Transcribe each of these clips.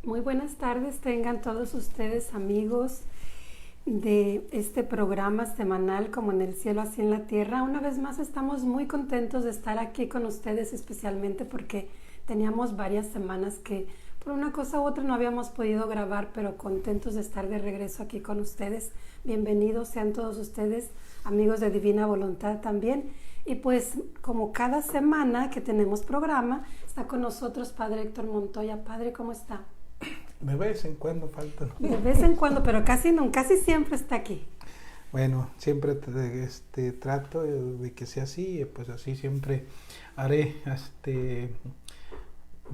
Muy buenas tardes, tengan todos ustedes amigos de este programa semanal Como en el cielo, así en la tierra. Una vez más estamos muy contentos de estar aquí con ustedes, especialmente porque teníamos varias semanas que por una cosa u otra no habíamos podido grabar, pero contentos de estar de regreso aquí con ustedes. Bienvenidos sean todos ustedes, amigos de Divina Voluntad también. Y pues como cada semana que tenemos programa, está con nosotros Padre Héctor Montoya. Padre, ¿cómo está? De vez en cuando faltan. De vez en cuando, pero casi no, casi siempre está aquí. Bueno, siempre trato de que sea así, pues así siempre haré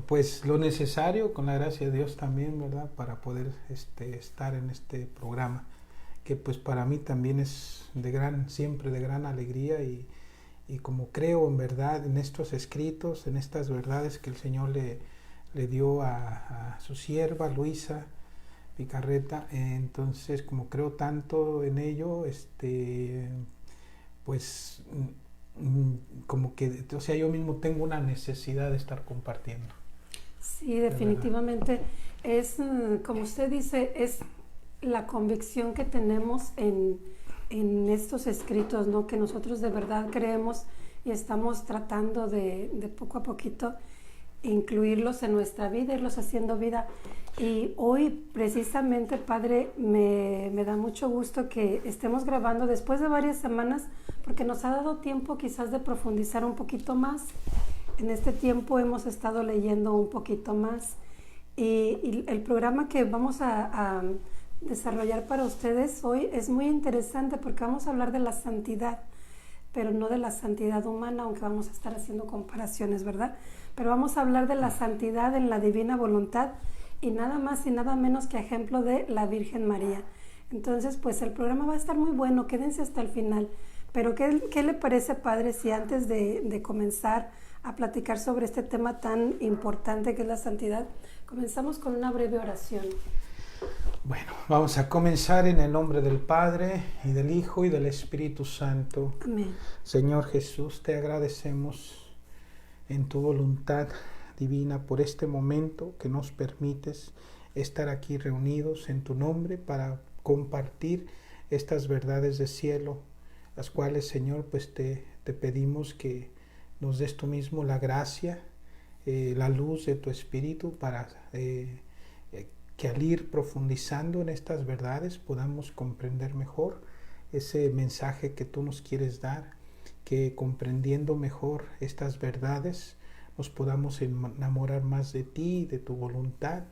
pues lo necesario con la gracia de Dios también, ¿verdad? Para poder estar en este programa, que pues para mí también es siempre de gran alegría y como creo en verdad en estos escritos, en estas verdades que el Señor le dio a su sierva Luisa Picarreta, entonces como creo tanto en ello, pues como que, o sea, yo mismo tengo una necesidad de estar compartiendo. Sí, definitivamente es, como usted dice, es la convicción que tenemos en estos escritos, ¿no? Que nosotros de verdad creemos y estamos tratando de poco a poquito incluirlos en nuestra vida, irlos haciendo vida. Y hoy precisamente, Padre, me da mucho gusto que estemos grabando después de varias semanas, porque nos ha dado tiempo quizás de profundizar un poquito más. En este tiempo hemos estado leyendo un poquito más y el programa que vamos a desarrollar para ustedes hoy es muy interesante porque vamos a hablar de la santidad, pero no de la santidad humana, aunque vamos a estar haciendo comparaciones, ¿verdad? Pero vamos a hablar de la santidad en la divina voluntad y nada más y nada menos que ejemplo de la Virgen María. Entonces, pues el programa va a estar muy bueno, quédense hasta el final. Pero ¿qué le parece, Padre, si antes de comenzar a platicar sobre este tema tan importante que es la santidad, comenzamos con una breve oración? Bueno, vamos a comenzar en el nombre del Padre, y del Hijo, y del Espíritu Santo. Amén. Señor Jesús, te agradecemos en tu voluntad divina por este momento que nos permites estar aquí reunidos en tu nombre para compartir estas verdades del cielo, las cuales, Señor, pues te pedimos que nos des tú mismo la gracia, la luz de tu Espíritu para que al ir profundizando en estas verdades podamos comprender mejor ese mensaje que tú nos quieres dar, que comprendiendo mejor estas verdades nos podamos enamorar más de ti, de tu voluntad,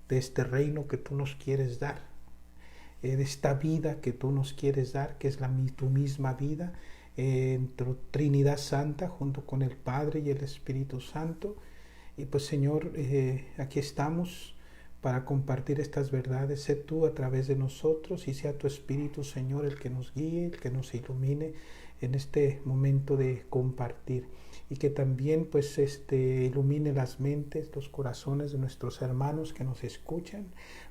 de este reino que tú nos quieres dar, de esta vida que tú nos quieres dar, que es tu misma vida, en tu Trinidad Santa junto con el Padre y el Espíritu Santo. Y pues, Señor, aquí estamos para compartir estas verdades. Sé tú a través de nosotros y sea tu Espíritu, Señor, el que nos guíe, el que nos ilumine en este momento de compartir, y que también pues ilumine las mentes, los corazones de nuestros hermanos que nos escuchan,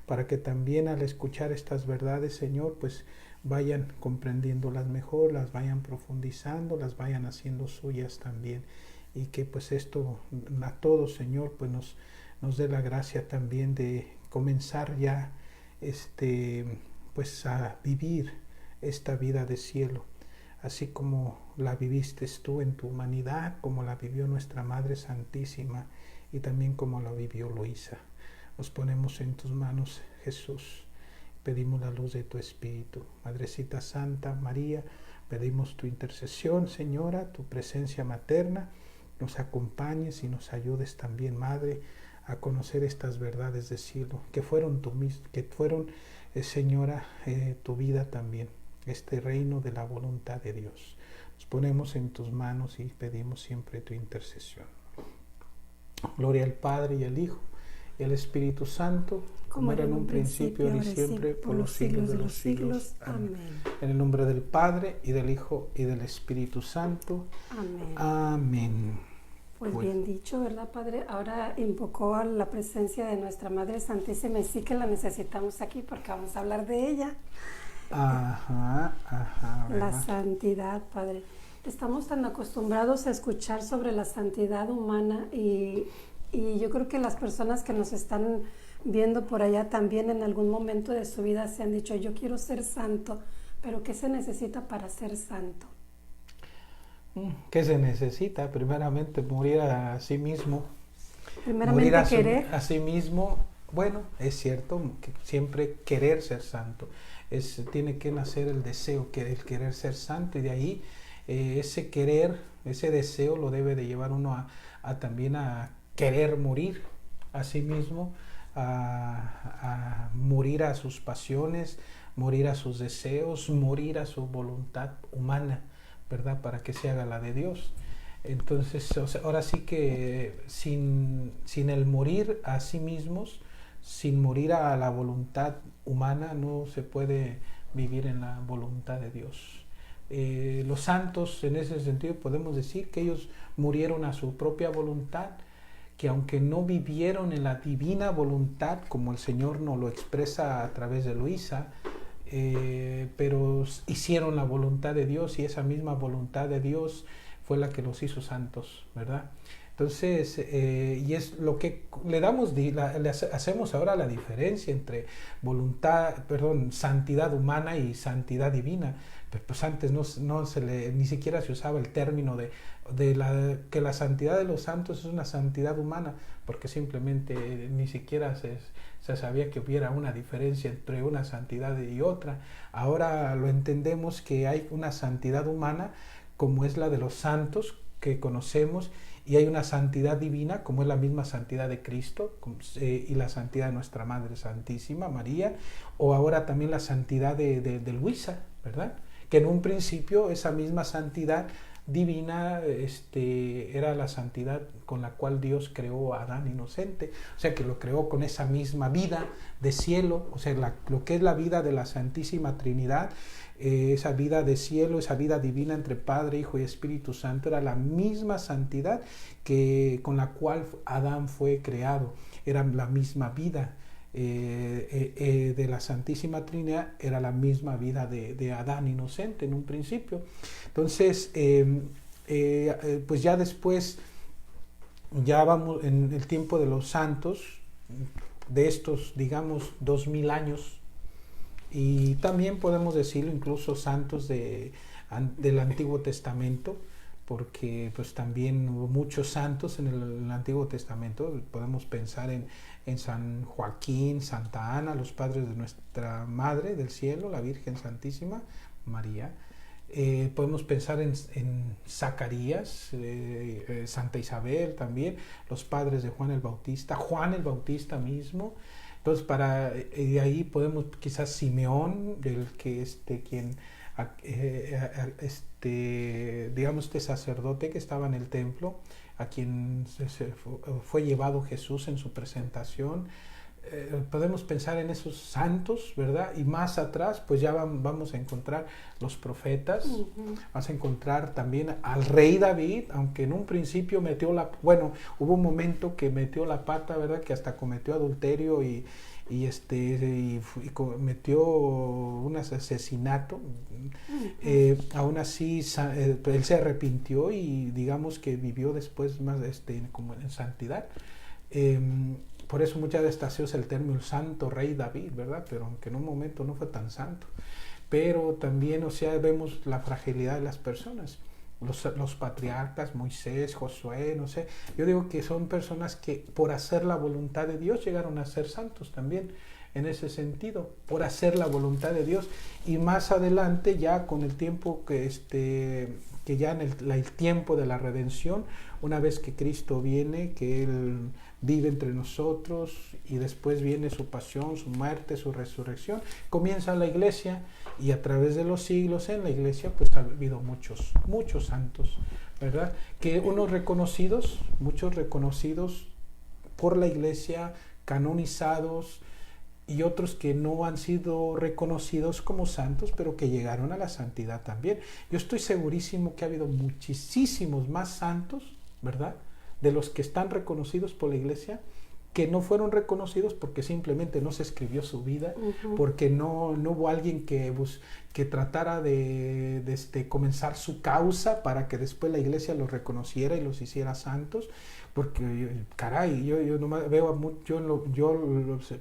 para que también al escuchar estas verdades, Señor, pues vayan comprendiéndolas mejor, las vayan profundizando, las vayan haciendo suyas también, y que pues esto a todos, Señor, pues nos dé la gracia también de comenzar ya pues a vivir esta vida de cielo, así como la viviste tú en tu humanidad, como la vivió nuestra Madre Santísima y también como la vivió Luisa. Nos ponemos en tus manos, Jesús, pedimos la luz de tu Espíritu. Madrecita Santa María, pedimos tu intercesión, Señora, tu presencia materna, nos acompañes y nos ayudes también, Madre, a conocer estas verdades del cielo, que fueron, Señora, tu vida también, este reino de la voluntad de Dios. Nos ponemos en tus manos y pedimos siempre tu intercesión. Gloria al Padre y al Hijo y al Espíritu Santo, como era en un principio, ahora y siempre, por los siglos de los siglos. Amén. En el nombre del Padre, y del Hijo, y del Espíritu Santo. Amén. Amén. Pues bien dicho, ¿verdad, Padre? Ahora invocó a la presencia de nuestra Madre Santísima y sí que la necesitamos aquí porque vamos a hablar de ella. Ajá, ¿verdad? La santidad, Padre. Estamos tan acostumbrados a escuchar sobre la santidad humana y Y yo creo que las personas que nos están viendo por allá también en algún momento de su vida se han dicho, yo quiero ser santo, pero ¿qué se necesita para ser santo? ¿Qué se necesita? Primeramente morir a sí mismo. Primeramente querer. A sí mismo. Bueno, es cierto que siempre querer ser santo. Tiene que nacer el deseo, el querer ser santo, y de ahí ese querer, ese deseo lo debe de llevar uno también a querer morir a sí mismo, a morir a sus pasiones, morir a sus deseos, morir a su voluntad humana, ¿verdad? Para que se haga la de Dios. Entonces, o sea, ahora sí que sin el morir a sí mismos, sin morir a la voluntad humana, no se puede vivir en la voluntad de Dios. Los santos, en ese sentido, podemos decir que ellos murieron a su propia voluntad, que aunque no vivieron en la divina voluntad, como el Señor nos lo expresa a través de Luisa, pero hicieron la voluntad de Dios, y esa misma voluntad de Dios fue la que los hizo santos, ¿verdad? Entonces, y es lo que hacemos ahora la diferencia entre santidad humana y santidad divina. Pues antes ni siquiera se usaba el término que la santidad de los santos es una santidad humana, porque simplemente ni siquiera se sabía que hubiera una diferencia entre una santidad y otra. Ahora lo entendemos que hay una santidad humana, como es la de los santos que conocemos, y hay una santidad divina, como es la misma santidad de Cristo, y la santidad de nuestra Madre Santísima, María, o ahora también la santidad de Luisa, ¿verdad? Que en un principio esa misma santidad divina era la santidad con la cual Dios creó a Adán inocente, o sea que lo creó con esa misma vida de cielo, o sea, lo que es la vida de la Santísima Trinidad, esa vida de cielo, esa vida divina entre Padre, Hijo y Espíritu Santo, era la misma santidad con la cual Adán fue creado, era la misma vida. De la Santísima Trinidad, era la misma vida de Adán inocente en un principio. Entonces, pues ya después, ya vamos en el tiempo de los santos, de estos, digamos, 2000 años, y también podemos decirlo incluso santos del Antiguo Testamento, porque pues también hubo muchos santos en el Antiguo Testamento. Podemos pensar en San Joaquín, Santa Ana, los padres de nuestra Madre del Cielo, la Virgen Santísima María. Podemos pensar en Zacarías, Santa Isabel también, los padres de Juan el Bautista mismo. Entonces, de ahí podemos quizás Simeón, digamos, este sacerdote que estaba en el templo, a quien fue llevado Jesús en su presentación. Podemos pensar en esos santos, ¿verdad? Y más atrás, pues ya vamos a encontrar los profetas, vamos a encontrar también al rey David, aunque en un principio hubo un momento que metió la pata, ¿verdad? Que hasta cometió adulterio y cometió un asesinato. Aún así él se arrepintió y digamos que vivió después más como en santidad. Por eso muchas veces se usa el término el santo rey David, ¿verdad? Pero aunque en un momento no fue tan santo. Pero también, o sea, vemos la fragilidad de las personas. Los patriarcas, Moisés, Josué, no sé. Yo digo que son personas que por hacer la voluntad de Dios llegaron a ser santos también, en ese sentido, por hacer la voluntad de Dios. Y más adelante, ya con el tiempo que ya en el tiempo de la redención, una vez que Cristo viene, que Él vive entre nosotros y después viene su pasión, su muerte, su resurrección, comienza la iglesia, y a través de los siglos en la iglesia pues ha habido muchos santos, ¿verdad? Que muchos reconocidos por la iglesia, canonizados, y otros que no han sido reconocidos como santos, pero que llegaron a la santidad también. Yo estoy segurísimo que ha habido muchísimos más santos, ¿verdad?, de los que están reconocidos por la iglesia, que no fueron reconocidos porque simplemente no se escribió su vida, porque no hubo alguien que tratara de comenzar su causa para que después la iglesia los reconociera y los hiciera santos, porque caray, yo nomás veo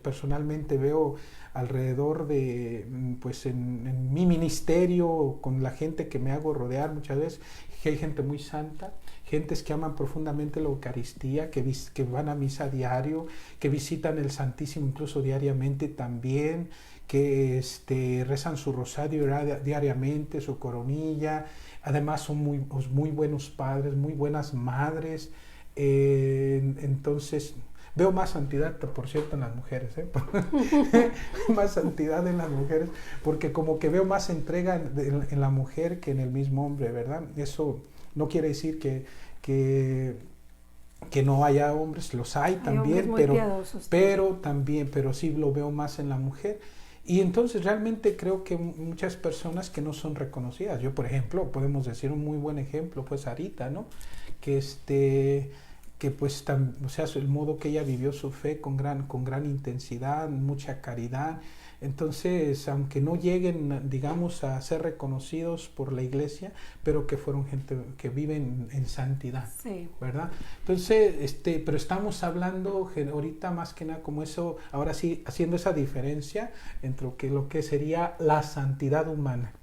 personalmente veo alrededor de, pues en mi ministerio, con la gente que me hago rodear muchas veces, que hay gente muy santa, gentes que aman profundamente la Eucaristía, que van a misa diario, que visitan el Santísimo incluso diariamente también, que rezan su rosario diariamente, su coronilla, además son muy buenos padres, muy buenas madres, entonces veo más santidad, por cierto, en las mujeres, más santidad en las mujeres, porque como que veo más entrega en la mujer que en el mismo hombre, ¿verdad? Eso no quiere decir que no haya hombres, los hay también, pero sí lo veo más en la mujer. Y entonces realmente creo que muchas personas que no son reconocidas, yo por ejemplo, podemos decir un muy buen ejemplo, pues Sarita, ¿no? Que pues o sea, el modo que ella vivió su fe con gran intensidad, mucha caridad. Entonces, aunque no lleguen, digamos, a ser reconocidos por la iglesia, pero que fueron gente que viven en santidad, sí, ¿verdad? Entonces, pero estamos hablando ahorita más que nada como eso, ahora sí, haciendo esa diferencia entre lo que sería la santidad humana,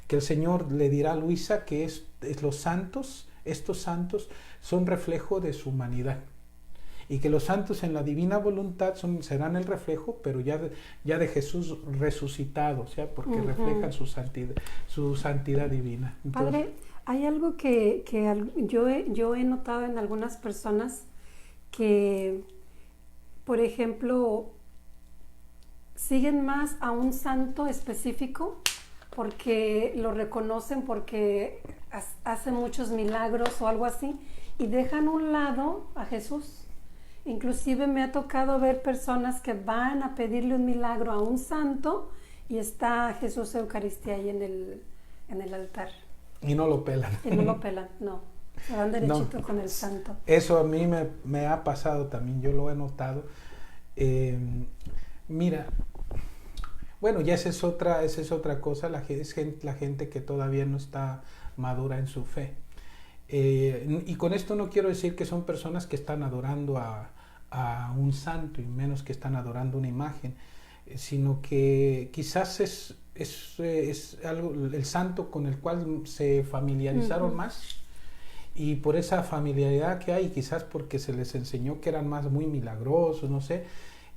que el Señor le dirá a Luisa que es los santos, estos santos son reflejo de su humanidad, y que los santos en la divina voluntad serán el reflejo, pero ya de Jesús resucitado, o sea, porque reflejan su santidad divina. Entonces, Padre, hay algo que yo he notado en algunas personas que, por ejemplo, siguen más a un santo específico porque lo reconocen, porque hace muchos milagros o algo así, y dejan a un lado a Jesús. Inclusive me ha tocado ver personas que van a pedirle un milagro a un santo y está Jesús Eucaristía ahí en el altar. Y no lo pelan. Y no lo pelan, no. Se van derechito con el santo. Eso a mí me ha pasado también, yo lo he notado. Mira, bueno, ya esa es otra cosa, la gente que todavía no está madura en su fe. Y con esto no quiero decir que son personas que están adorando a un santo y menos que están adorando una imagen, sino que quizás es algo, el santo con el cual se familiarizaron más, y por esa familiaridad que hay, quizás porque se les enseñó que eran muy milagrosos, no sé.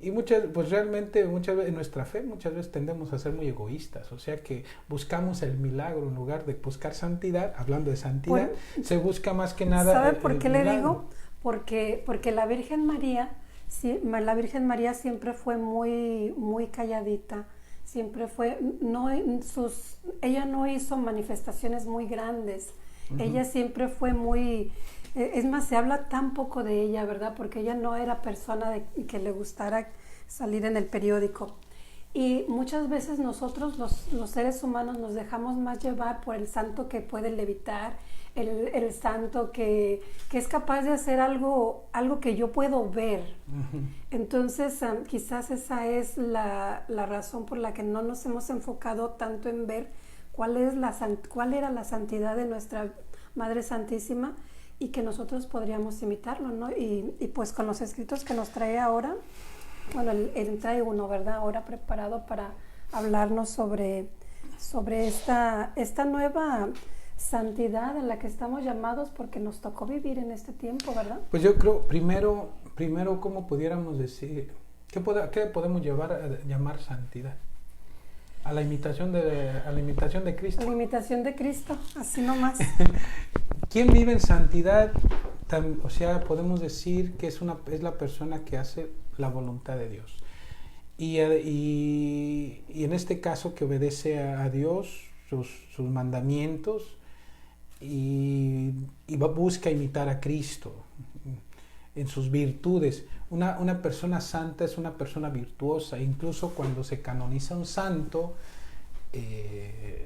Y realmente muchas veces en nuestra fe muchas veces tendemos a ser muy egoístas, o sea que buscamos el milagro en lugar de buscar santidad. Hablando de santidad, se busca más que nada. ¿Sabe por qué le digo? Porque la Virgen María siempre fue muy calladita, siempre fue, ella no hizo manifestaciones muy grandes, ella siempre fue muy. Es más, se habla tan poco de ella, ¿verdad? Porque ella no era persona que le gustara salir en el periódico. Y muchas veces nosotros, los seres humanos, nos dejamos más llevar por el santo que puede levitar, el santo que es capaz de hacer algo que yo puedo ver. Entonces, quizás esa es la razón por la que no nos hemos enfocado tanto en ver cuál era la santidad de nuestra Madre Santísima, y que nosotros podríamos imitarlo, ¿no? Y pues con los escritos que nos trae ahora, bueno, él trae uno, ¿verdad? Ahora preparado para hablarnos sobre esta nueva santidad en la que estamos llamados, porque nos tocó vivir en este tiempo, ¿verdad? Pues yo creo, primero, ¿cómo pudiéramos decir? ¿Qué podemos llamar santidad? A la imitación de Cristo. A la imitación de Cristo, así nomás. ¿Quién vive en santidad? O sea, podemos decir que es la persona que hace la voluntad de Dios. Y en este caso que obedece a Dios, sus mandamientos, y busca imitar a Cristo en sus virtudes. Una persona santa es una persona virtuosa. Incluso cuando se canoniza un santo,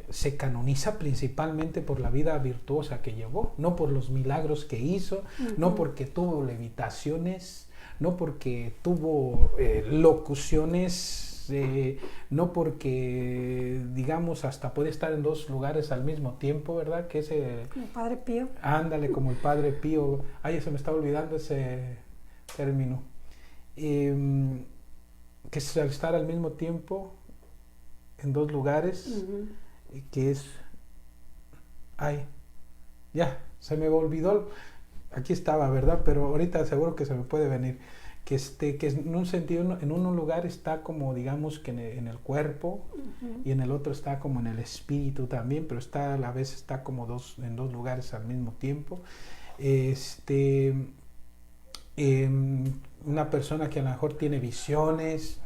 se canoniza principalmente por la vida virtuosa que llevó, no por los milagros que hizo, no porque tuvo levitaciones, no porque tuvo locuciones no porque, digamos, hasta puede estar en dos lugares al mismo tiempo, ¿verdad? Que ese... Como Padre Pío. Ándale, como el Padre Pío. Ay, se me está olvidando ese término. Que es al estar al mismo tiempo en dos lugares, que es... Ay, ya, se me olvidó. Aquí estaba, ¿verdad? Pero ahorita seguro que se me puede venir. Que en un sentido, en un lugar está como, digamos, que en el cuerpo, y en el otro está como en el espíritu también, pero a la vez está como en dos lugares al mismo tiempo. Una persona que a lo mejor tiene visiones,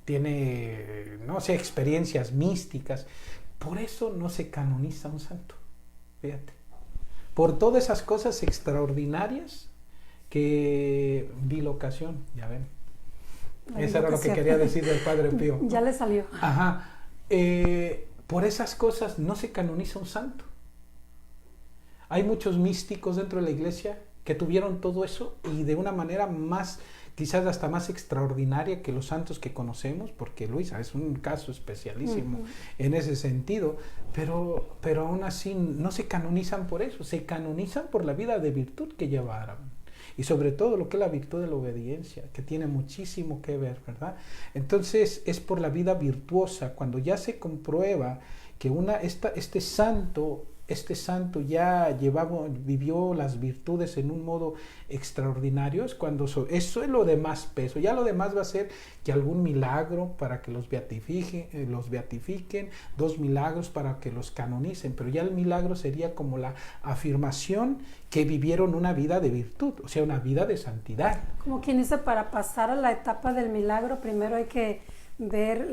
tiene, no sé, experiencias místicas. Por eso no se canoniza un santo, fíjate. Por todas esas cosas extraordinarias que bilocación, ya ven. Eso era lo que quería decir del Padre Pío, ¿no? Ya le salió. Ajá. Por esas cosas no se canoniza un santo. Hay muchos místicos dentro de la iglesia que tuvieron todo eso y de una manera más, quizás hasta más extraordinaria que los santos que conocemos, porque Luisa es un caso especialísimo en ese sentido, pero aún así no se canonizan por eso, se canonizan por la vida de virtud que llevaron. Y sobre todo lo que es la virtud de la obediencia, que tiene muchísimo que ver, ¿verdad? Entonces es por la vida virtuosa, cuando ya se comprueba que este santo ya vivió las virtudes en un modo extraordinario, es cuando eso es lo de más peso. Ya lo demás va a ser que algún milagro para que los beatifiquen, 2 milagros para que los canonicen, pero ya el milagro sería como la afirmación que vivieron una vida de virtud, o sea, una vida de santidad. Como quien dice, para pasar a la etapa del milagro, primero hay que ver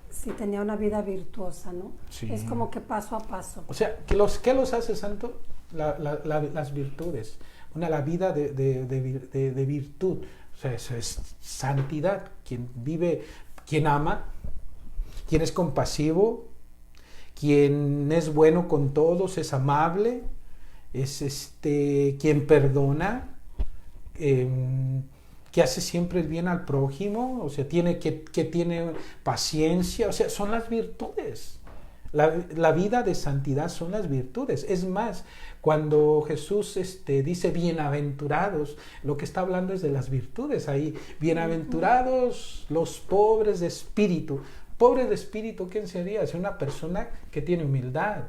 si tenía una vida virtuosa, ¿no? Sí. Es como que paso a paso. O sea, ¿qué los hace santo? Las virtudes, la vida de virtud. O sea, eso es santidad. Quien vive, quien ama, quien es compasivo, quien es bueno con todos, es amable, es quien perdona, que hace siempre el bien al prójimo, o sea, tiene paciencia, o sea, son las virtudes. La vida de santidad son las virtudes. Es más, cuando Jesús dice bienaventurados, lo que está hablando es de las virtudes ahí. Bienaventurados los pobres de espíritu. Pobre de espíritu, ¿quién sería? Es una persona que tiene humildad,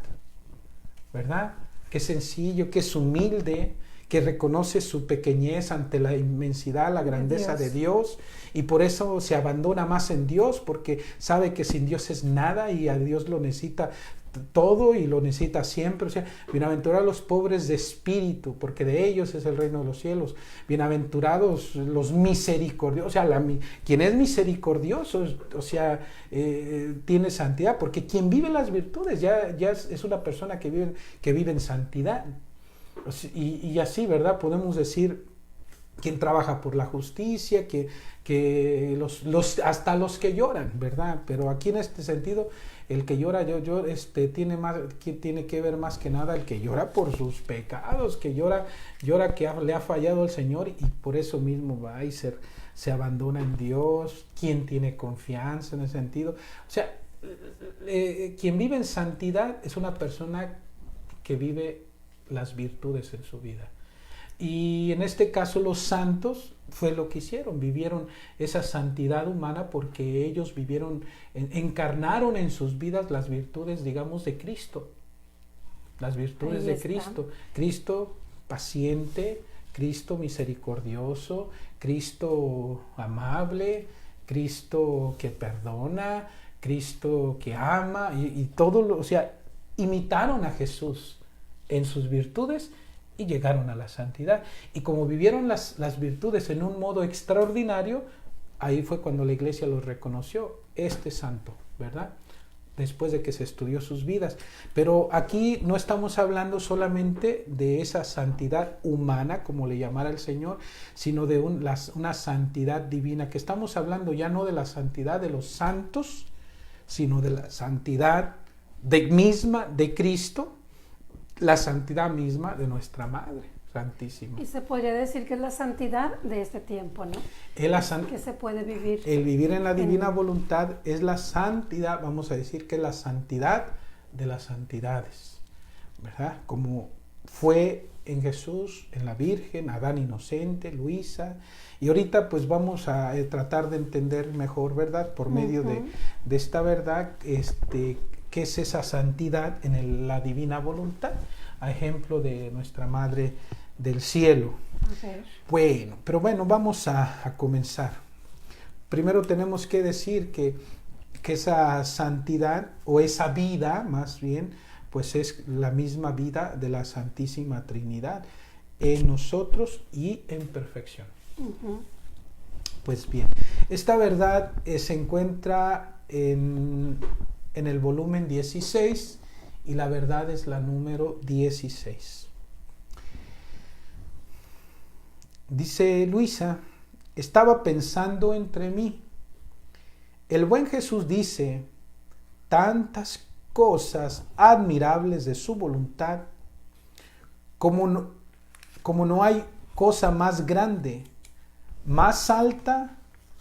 ¿verdad? Que es sencillo, que es humilde, que reconoce su pequeñez ante la inmensidad, la grandeza de Dios, y por eso se abandona más en Dios, porque sabe que sin Dios es nada y a Dios lo necesita todo y lo necesita siempre. O sea, bienaventurados los pobres de espíritu, porque de ellos es el reino de los cielos. Bienaventurados los misericordiosos, o sea, quien es misericordioso, o sea, tiene santidad, porque quien vive las virtudes ya es una persona que vive en santidad. Y así, ¿verdad? Podemos decir quien trabaja por la justicia, que hasta los que lloran, ¿verdad? Pero aquí en este sentido, el que llora tiene que ver más que nada el que llora por sus pecados, que llora que le ha fallado el Señor y por eso mismo va y se abandona en Dios, quien tiene confianza en ese sentido. O sea, quien vive en santidad es una persona que vive las virtudes en su vida. Y en este caso los santos fue lo que hicieron, vivieron esa santidad humana porque ellos encarnaron en sus vidas las virtudes, digamos, de Cristo. Las virtudes de Cristo. Cristo paciente, Cristo misericordioso, Cristo amable, Cristo que perdona, Cristo que ama y todo, o sea, imitaron a Jesús en sus virtudes y llegaron a la santidad. Y como vivieron las virtudes en un modo extraordinario, ahí fue cuando la iglesia los reconoció, santo, ¿verdad? Después de que se estudió sus vidas. Pero aquí no estamos hablando solamente de esa santidad humana, como le llamara el Señor, sino de una santidad divina, que estamos hablando ya no de la santidad de los santos, sino de la santidad misma de Cristo, la santidad misma de nuestra Madre, Santísima. Y se podría decir que es la santidad de este tiempo, ¿no? Que se puede vivir. El vivir en la divina voluntad es la santidad, vamos a decir que es la santidad de las santidades, ¿verdad? Como fue en Jesús, en la Virgen, Adán inocente, Luisa, y ahorita pues vamos a tratar de entender mejor, ¿verdad? Por medio de esta verdad, qué es esa santidad en la divina voluntad, a ejemplo de nuestra Madre del Cielo. Bueno, pero bueno, vamos a comenzar. Primero tenemos que decir que esa santidad, o esa vida más bien, pues es la misma vida de la Santísima Trinidad en nosotros y en perfección. Pues bien, esta verdad se encuentra en el volumen 16 y la verdad es la número 16. Dice Luisa, estaba pensando entre mí. El buen Jesús dice tantas cosas admirables de su voluntad, como no hay cosa más grande, más alta,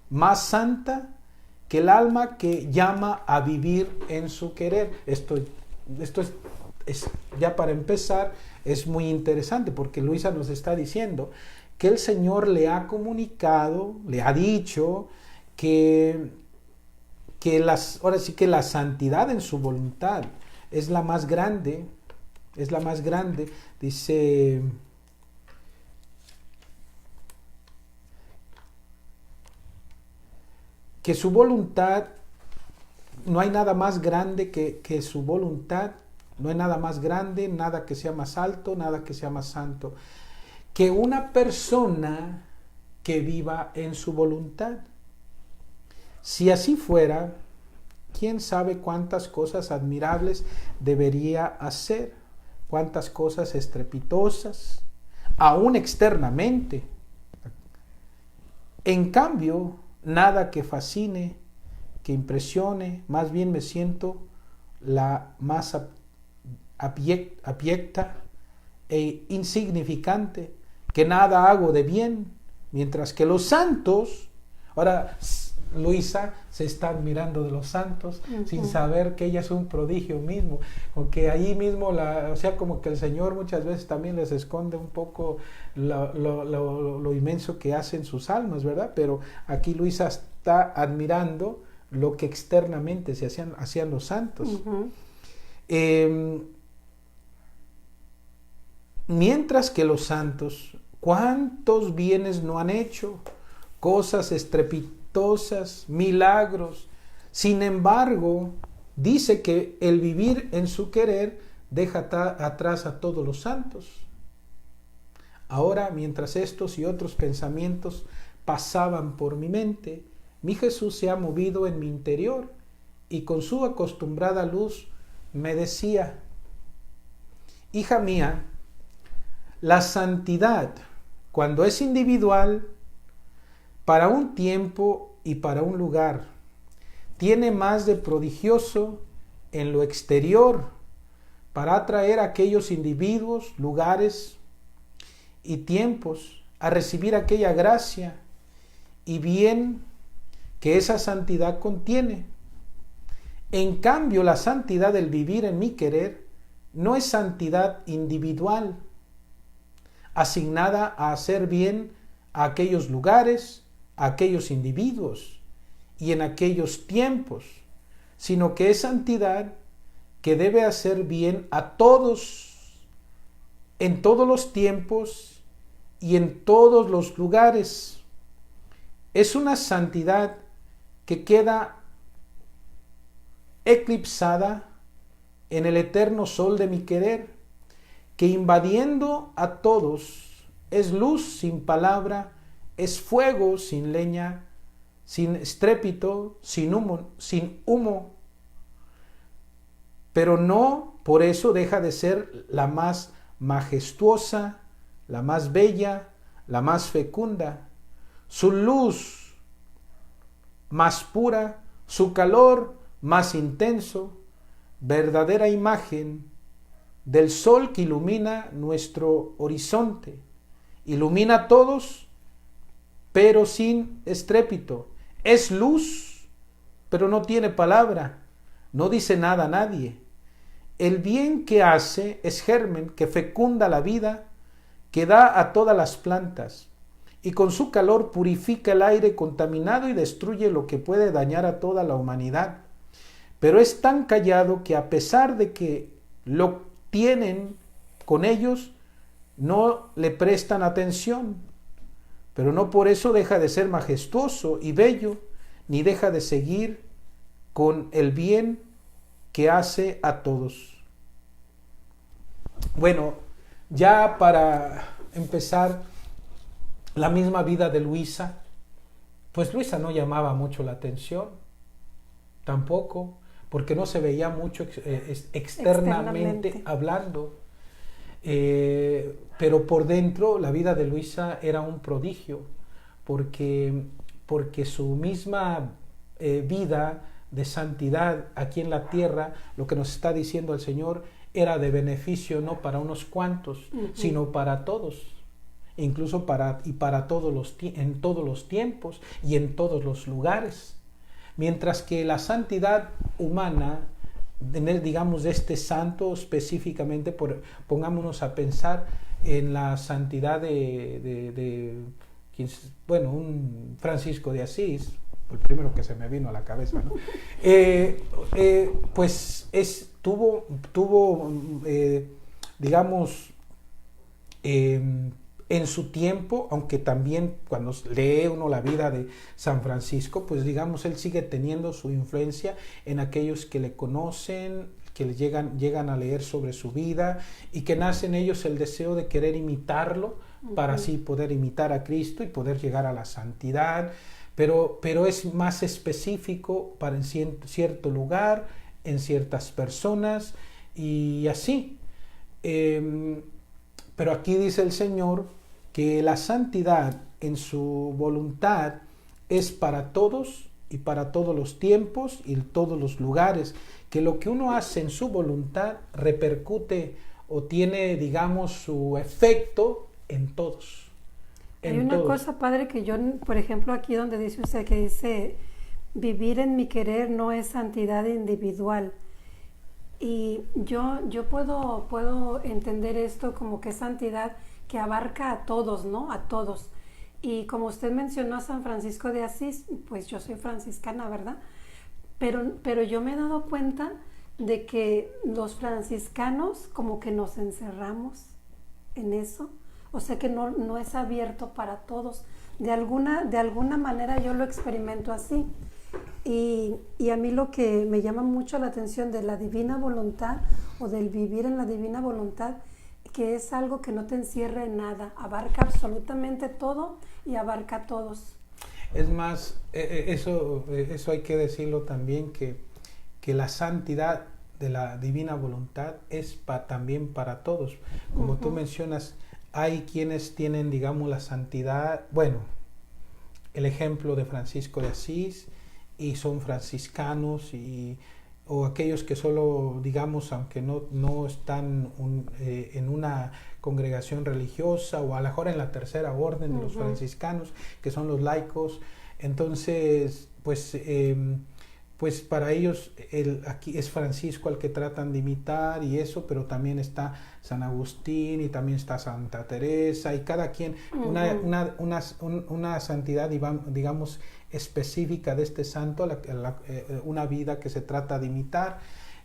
más santa, que el alma que llama a vivir en su querer. Esto es ya para empezar, es muy interesante, porque Luisa nos está diciendo que el Señor le ha comunicado, le ha dicho que ahora sí que la santidad en su voluntad es la más grande, dice que su voluntad, no hay nada más grande que su voluntad, no hay nada más grande, nada que sea más alto, nada que sea más santo, que una persona que viva en su voluntad. Si así fuera, quién sabe cuántas cosas admirables debería hacer, cuántas cosas estrepitosas, aún externamente. En cambio, nada que fascine, que impresione, más bien me siento la más abyecta e insignificante, que nada hago de bien, mientras que los santos, ahora Luisa se está admirando de los santos sin saber que ella es un prodigio mismo, porque ahí mismo, o sea, como que el Señor muchas veces también les esconde un poco lo inmenso que hacen sus almas, ¿verdad? Pero aquí Luisa está admirando lo que externamente se hacían los santos. Mientras que los santos, ¿cuántos bienes no han hecho? Cosas estrepitosas, milagros. Sin embargo, dice que el vivir en su querer deja atrás a todos los santos. Ahora, mientras estos y otros pensamientos pasaban por mi mente, mi Jesús se ha movido en mi interior y con su acostumbrada luz me decía: hija mía, la santidad, cuando es individual, para un tiempo y para un lugar, tiene más de prodigioso en lo exterior para atraer a aquellos individuos, lugares y tiempos a recibir aquella gracia y bien que esa santidad contiene. En cambio, la santidad del vivir en mi querer no es santidad individual, asignada a hacer bien a aquellos lugares, a aquellos individuos y en aquellos tiempos, sino que es santidad que debe hacer bien a todos, en todos los tiempos y en todos los lugares. Es una santidad que queda eclipsada en el eterno sol de mi querer, que invadiendo a todos es luz sin palabra, es fuego sin leña, sin estrépito, sin humo, pero no por eso deja de ser la más majestuosa, la más bella, la más fecunda. Su luz más pura, su calor más intenso, verdadera imagen del sol que ilumina nuestro horizonte. Ilumina a todos, pero sin estrépito. Es luz, pero no tiene palabra, no dice nada a nadie. El bien que hace es germen que fecunda la vida, que da a todas las plantas, y con su calor purifica el aire contaminado y destruye lo que puede dañar a toda la humanidad. Pero es tan callado que a pesar de que lo tienen con ellos, no le prestan atención. Pero no por eso deja de ser majestuoso y bello, ni deja de seguir con el bien que hace a todos. Bueno, ya para empezar, la misma vida de Luisa, pues Luisa no llamaba mucho la atención, tampoco, porque no se veía mucho externamente hablando, pero por dentro la vida de Luisa era un prodigio, porque su misma vida de santidad aquí en la tierra, lo que nos está diciendo el Señor, era de beneficio no para unos cuantos, sino para todos, incluso para en todos los tiempos y en todos los lugares. Mientras que la santidad humana, digamos de este santo específicamente, pongámonos a pensar en la santidad un Francisco de Asís, el primero que se me vino a la cabeza, ¿no? Pues tuvo digamos, en su tiempo, aunque también cuando lee uno la vida de San Francisco, pues digamos, él sigue teniendo su influencia en aquellos que le conocen, que le llegan a leer sobre su vida y que nace en ellos el deseo de querer imitarlo para así poder imitar a Cristo y poder llegar a la santidad, pero es más específico para en cierto lugar, en ciertas personas y así. Pero aquí dice el Señor que la santidad en su voluntad es para todos y para todos los tiempos y todos los lugares, que lo que uno hace en su voluntad repercute o tiene, digamos, su efecto en todos. Hay una cosa, Padre, que yo, por ejemplo, aquí donde dice usted que dice, vivir en mi querer no es santidad individual. Y yo puedo entender esto como que es santidad que abarca a todos, ¿no? A todos. Y como usted mencionó a San Francisco de Asís, pues yo soy franciscana, ¿verdad? Pero yo me he dado cuenta de que los franciscanos como que nos encerramos en eso. O sea que no es abierto para todos. De alguna manera yo lo experimento así. Y a mí lo que me llama mucho la atención de la divina voluntad o del vivir en la divina voluntad, que es algo que no te encierra en nada, abarca absolutamente todo y abarca a todos. Es más, eso hay que decirlo también, que la santidad de la divina voluntad es también para todos. Como tú mencionas, hay quienes tienen, digamos, la santidad, bueno, el ejemplo de Francisco de Asís, y son franciscanos, o aquellos que solo, digamos, aunque no están en una congregación religiosa, o a lo mejor en la tercera orden de los franciscanos, que son los laicos. Entonces, pues para ellos aquí es Francisco al que tratan de imitar y eso, pero también está San Agustín y también está Santa Teresa, y cada quien una santidad, digamos, específica de este santo, una vida que se trata de imitar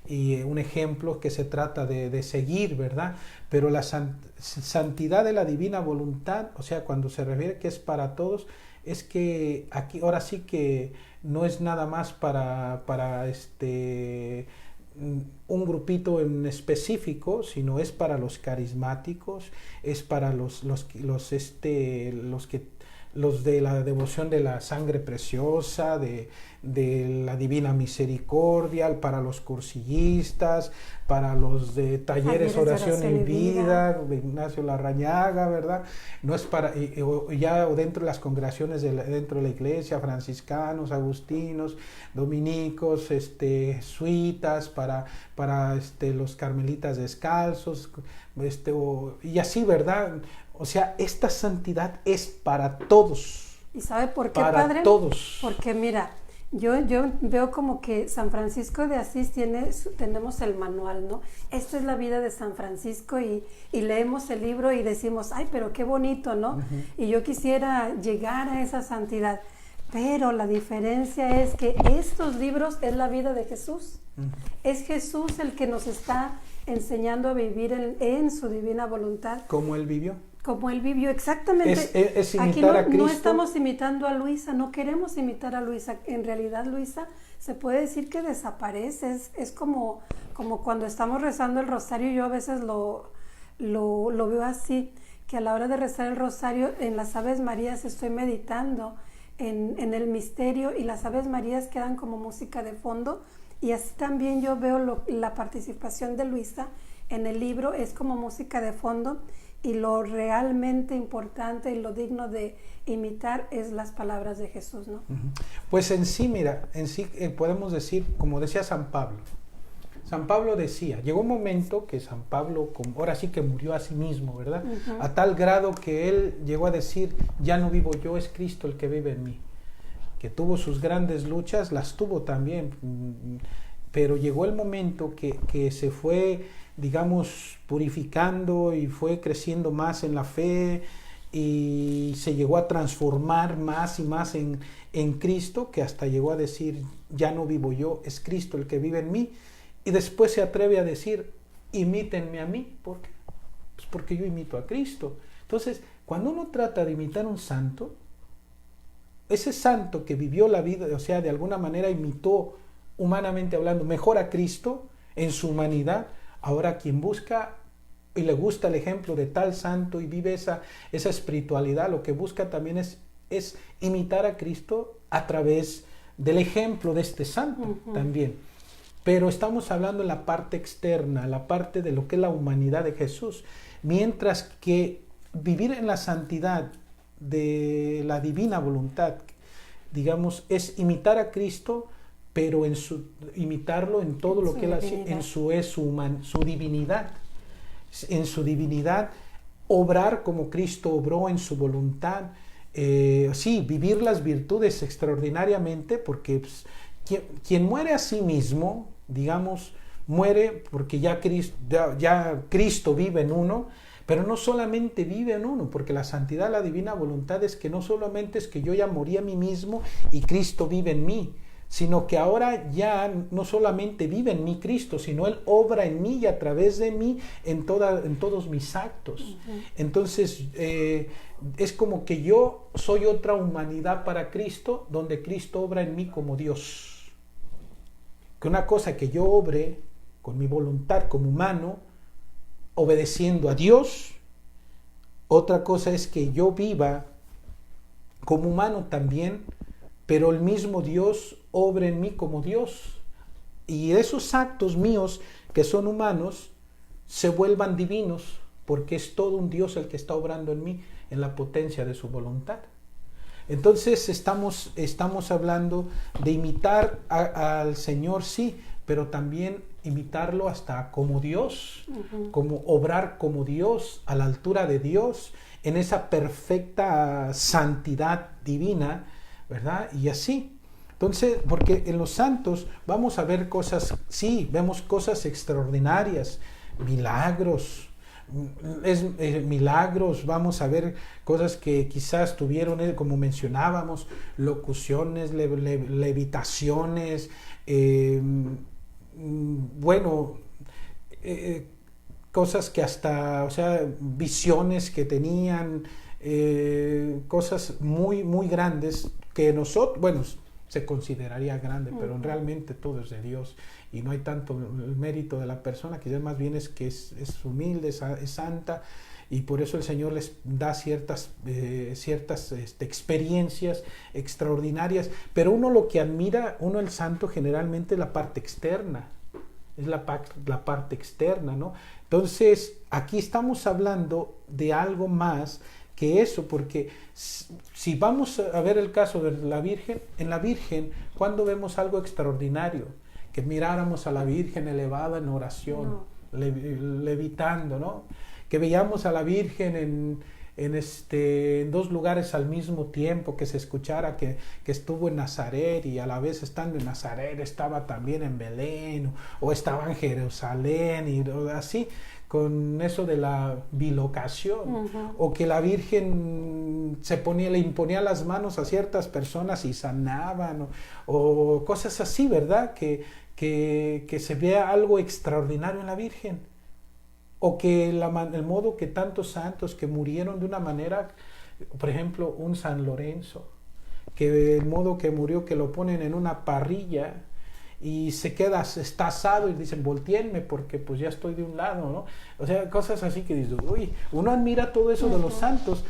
y un ejemplo que se trata de seguir, ¿verdad? Pero la santidad de la divina voluntad, o sea, cuando se refiere que es para todos, es que aquí ahora sí que no es nada más para un grupito en específico, sino es para los carismáticos, es para los que los de la devoción de la sangre preciosa, de la divina misericordia, para los cursillistas, para los de talleres oración y vida, de Ignacio Larrañaga, ¿verdad? No es para, o dentro de las congregaciones, dentro de la iglesia, franciscanos, agustinos, dominicos, jesuitas, para los carmelitas descalzos, y así, ¿verdad? O sea, esta santidad es para todos. ¿Y sabe por qué, para padre? Todos. Porque mira, yo veo como que San Francisco de Asís tenemos el manual, ¿no? Esta es la vida de San Francisco y leemos el libro y decimos, ay, pero qué bonito, ¿no? Y yo quisiera llegar a esa santidad. Pero la diferencia es que estos libros es la vida de Jesús. Es Jesús el que nos está enseñando a vivir en su divina voluntad. Como Él vivió. Como Él vivió, exactamente. Es imitar aquí a Cristo. No estamos imitando a Luisa, no queremos imitar a Luisa. En realidad, Luisa, se puede decir que desaparece. Es como cuando estamos rezando el rosario. Yo a veces lo veo así, que a la hora de rezar el rosario, en las Aves Marías estoy meditando en el misterio y las Aves Marías quedan como música de fondo. Y así también yo veo la participación de Luisa en el libro, es como música de fondo. Y lo realmente importante y lo digno de imitar es las palabras de Jesús, ¿no? Pues en sí, mira, podemos decir, como decía San Pablo. San Pablo decía, llegó un momento que San Pablo, ahora sí que murió a sí mismo, ¿verdad? A tal grado que él llegó a decir, ya no vivo yo, es Cristo el que vive en mí. Que tuvo sus grandes luchas, las tuvo también, pero llegó el momento que se fue, digamos, purificando y fue creciendo más en la fe y se llegó a transformar más y más en Cristo, que hasta llegó a decir, ya no vivo yo, es Cristo el que vive en mí. Y después se atreve a decir, imítenme a mí. ¿Por qué? Pues porque yo imito a Cristo. Entonces, cuando uno trata de imitar a un santo, ese santo que vivió la vida, o sea, de alguna manera imitó, humanamente hablando, mejor a Cristo en su humanidad. Ahora quien busca y le gusta el ejemplo de tal santo y vive esa espiritualidad, lo que busca también es imitar a Cristo a través del ejemplo de este santo también. Pero estamos hablando en la parte externa, la parte de lo que es la humanidad de Jesús. Mientras que vivir en la santidad de la divina voluntad, digamos, es imitar a Cristo, pero imitarlo en todo lo que él hace, en su divinidad. En su divinidad, obrar como Cristo obró en su voluntad. Sí, vivir las virtudes extraordinariamente, porque pues, quien muere a sí mismo, digamos, muere porque ya Cristo vive en uno, pero no solamente vive en uno, porque la santidad, la divina voluntad es que no solamente es que yo ya morí a mí mismo y Cristo vive en mí, sino que ahora ya no solamente vive en mí Cristo, sino Él obra en mí y a través de mí en todos mis actos. Entonces, es como que yo soy otra humanidad para Cristo, donde Cristo obra en mí como Dios. Que una cosa que yo obre con mi voluntad como humano, obedeciendo a Dios, otra cosa es que yo viva como humano también, pero el mismo Dios obra en mí como Dios. Y esos actos míos que son humanos se vuelvan divinos, porque es todo un Dios el que está obrando en mí en la potencia de su voluntad. Entonces estamos hablando de imitar al Señor, sí, pero también imitarlo hasta como Dios, como obrar como Dios, a la altura de Dios, en esa perfecta santidad divina, ¿verdad? Y así. Entonces, porque en los santos vamos a ver cosas, sí, vemos cosas extraordinarias, milagros, milagros, vamos a ver cosas que quizás tuvieron, como mencionábamos, locuciones, levitaciones, cosas que hasta, o sea, visiones que tenían, cosas muy, muy grandes que nosotros, bueno, se consideraría grande, pero realmente todo es de Dios y no hay tanto el mérito de la persona, que más bien es que es humilde, es santa y por eso el Señor les da ciertas experiencias extraordinarias, pero uno lo que admira, uno el santo generalmente es la parte externa, es la parte externa, ¿no? Entonces, aquí estamos hablando de algo más que eso, porque si vamos a ver el caso de la Virgen, en la Virgen, ¿cuándo vemos algo extraordinario? Que miráramos a la Virgen elevada en oración, levitando, ¿no? Que veíamos a la Virgen en dos lugares al mismo tiempo, que se escuchara que estuvo en Nazaret y a la vez estando en Nazaret estaba también en Belén o estaba en Jerusalén y así, con eso de la bilocación, o que la Virgen le imponía las manos a ciertas personas y sanaban, o cosas así, ¿verdad? Que se vea algo extraordinario en la Virgen, o que el modo que tantos santos que murieron de una manera, por ejemplo, un San Lorenzo, que el modo que murió, que lo ponen en una parrilla y está asado y dicen, voltéenme porque pues ya estoy de un lado, ¿no? O sea, cosas así que dices, uy, uno admira todo eso de los santos,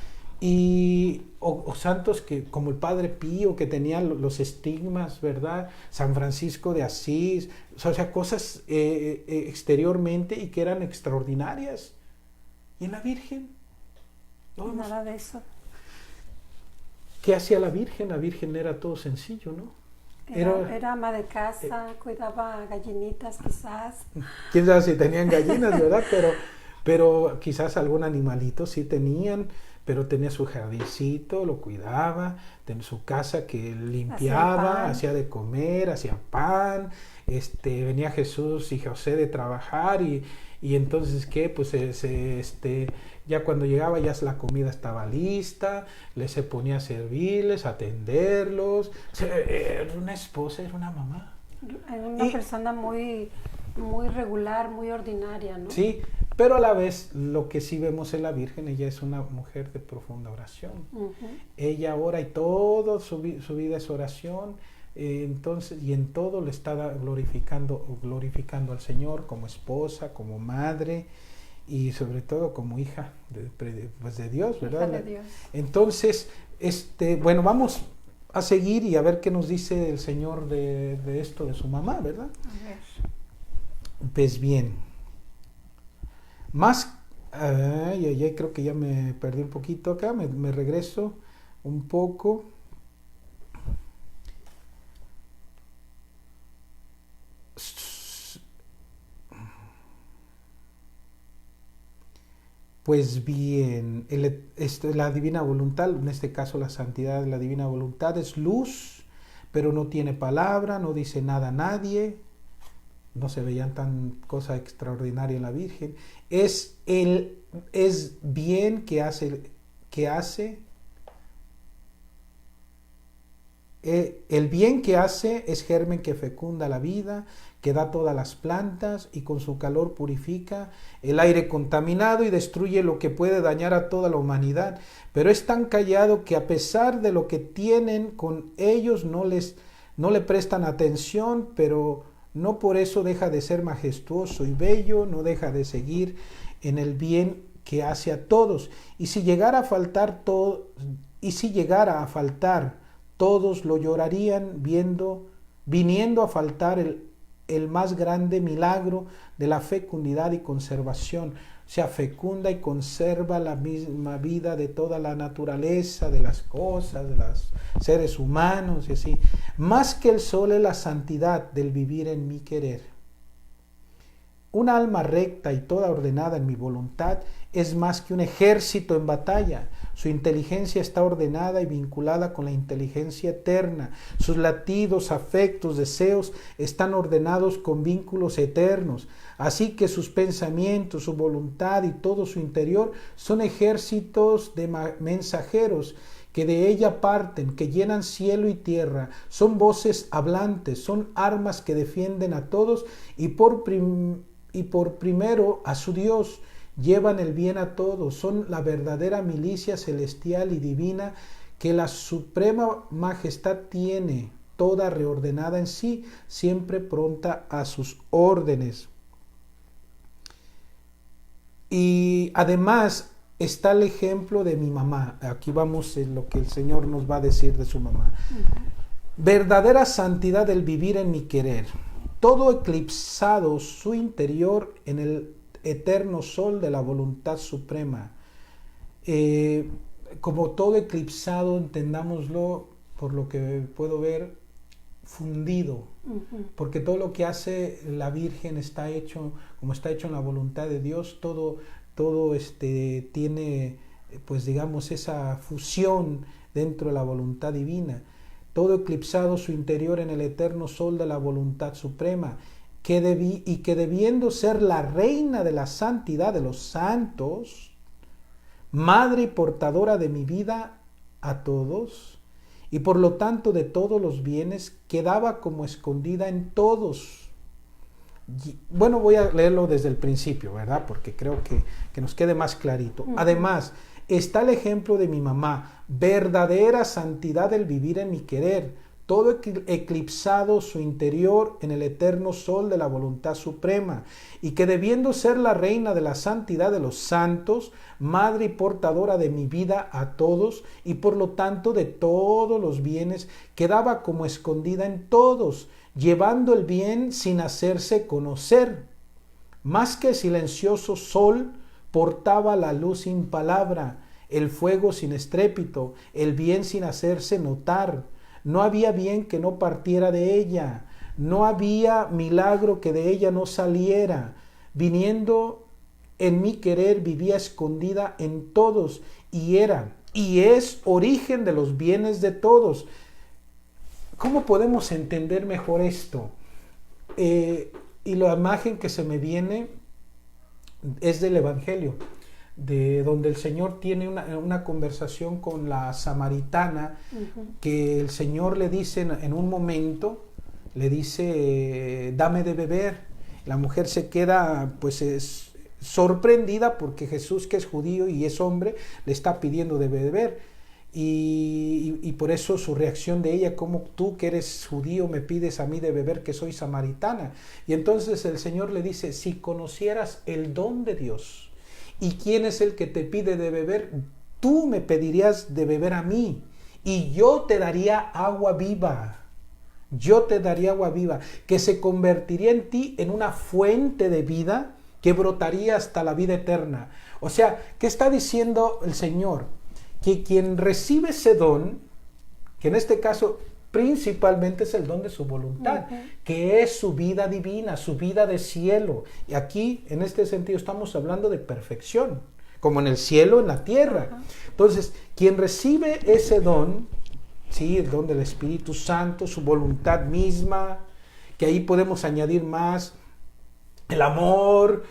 o santos que, como el Padre Pío, que tenían los estigmas, ¿verdad? San Francisco de Asís, o sea, cosas exteriormente y que eran extraordinarias. ¿Y en la Virgen? Nada de eso. ¿Qué hacía la Virgen? La Virgen era todo sencillo, ¿no? Era ama de casa, cuidaba gallinitas quizás. Quién sabe si tenían gallinas, ¿verdad? Pero quizás algún animalito sí tenían, pero tenía su jardincito, lo cuidaba, tenía su casa que limpiaba, hacía de comer, hacía pan, venía Jesús y José de trabajar y entonces, ¿qué? Pues ya cuando llegaba ya la comida estaba lista, se ponía a servirles, a atenderlos. O sea, era una esposa, era una mamá. Era una persona muy, muy regular, muy ordinaria, ¿no? Sí, pero a la vez lo que sí vemos en la Virgen, ella es una mujer de profunda oración. Ella ora y todo su vida es oración. Entonces, y en todo le está glorificando al Señor como esposa, como madre y sobre todo como hija de Dios, ¿verdad? Hija de Dios. Entonces, bueno, vamos a seguir y a ver qué nos dice el Señor de esto de su mamá, ¿verdad? A ver. Pues bien, creo que ya me perdí un poquito acá, me regreso un poco. Pues bien, la divina voluntad, en este caso la santidad de la divina voluntad, es luz, pero no tiene palabra, no dice nada a nadie, no se veían tan cosa extraordinaria en la Virgen. Es bien que hace, el bien que hace es germen que fecunda la vida, que da todas las plantas y con su calor purifica el aire contaminado y destruye lo que puede dañar a toda la humanidad. Pero es tan callado que a pesar de lo que tienen con ellos no le prestan atención, pero no por eso deja de ser majestuoso y bello, no deja de seguir en el bien que hace a todos. Y si llegara a faltar todos lo llorarían viniendo a faltar el más grande milagro de la fecundidad y conservación. O sea, fecunda y conserva la misma vida de toda la naturaleza, de las cosas, de los seres humanos y así. Más que el sol es la santidad del vivir en mi querer. Una alma recta y toda ordenada en mi voluntad es más que un ejército en batalla. Su inteligencia está ordenada y vinculada con la inteligencia eterna. Sus latidos, afectos, deseos están ordenados con vínculos eternos. Así que sus pensamientos, su voluntad y todo su interior son ejércitos de mensajeros que de ella parten, que llenan cielo y tierra. Son voces hablantes, son armas que defienden a todos y por primero a su Dios. Llevan el bien a todos, son la verdadera milicia celestial y divina que la suprema majestad tiene, toda reordenada en sí, siempre pronta a sus órdenes. Y además, está el ejemplo de mi mamá. Aquí vamos en lo que el Señor nos va a decir de su mamá. Verdadera santidad del vivir en mi querer, todo eclipsado su interior en el eterno sol de la voluntad suprema. Como todo eclipsado, entendámoslo, por lo que puedo ver, fundido, porque todo lo que hace la Virgen está hecho, como está hecho en la voluntad de Dios, todo tiene, pues digamos, esa fusión dentro de la voluntad divina, todo eclipsado su interior en el eterno sol de la voluntad suprema, que debiendo ser la reina de la santidad de los santos, madre y portadora de mi vida a todos, y por lo tanto de todos los bienes, quedaba como escondida en todos. Bueno, voy a leerlo desde el principio, ¿verdad? Porque creo que nos quede más clarito. Además, está el ejemplo de mi mamá, verdadera santidad del vivir en mi querer, todo eclipsado su interior en el eterno sol de la voluntad suprema, y que debiendo ser la reina de la santidad de los santos, madre y portadora de mi vida a todos, y por lo tanto de todos los bienes, quedaba como escondida en todos, llevando el bien sin hacerse conocer. Más que silencioso sol, portaba la luz sin palabra, el fuego sin estrépito, el bien sin hacerse notar. No había bien que no partiera de ella, no había milagro que de ella no saliera. Viniendo en mi querer, vivía escondida en todos, y era, y es origen de los bienes de todos. ¿Cómo podemos entender mejor esto? Y la imagen que se me viene es del Evangelio, de donde el Señor tiene una conversación con la samaritana, que el Señor le dice en un momento, le dice, dame de beber. La mujer se queda pues sorprendida porque Jesús, que es judío y es hombre, le está pidiendo de beber. Y por eso su reacción de ella, como tú que eres judío me pides a mí de beber que soy samaritana. Y entonces el Señor le dice, si conocieras el don de Dios y quién es el que te pide de beber, tú me pedirías de beber a mí y yo te daría agua viva. Yo te daría agua viva que se convertiría en ti en una fuente de vida que brotaría hasta la vida eterna. O sea, ¿qué está diciendo el Señor? Que quien recibe ese don, que en este caso principalmente es el don de su voluntad, que es su vida divina, su vida de cielo. Y aquí, en este sentido, estamos hablando de perfección, como en el cielo, en la tierra. Entonces, quien recibe ese don, sí, el don del Espíritu Santo, su voluntad misma, que ahí podemos añadir más, el amor,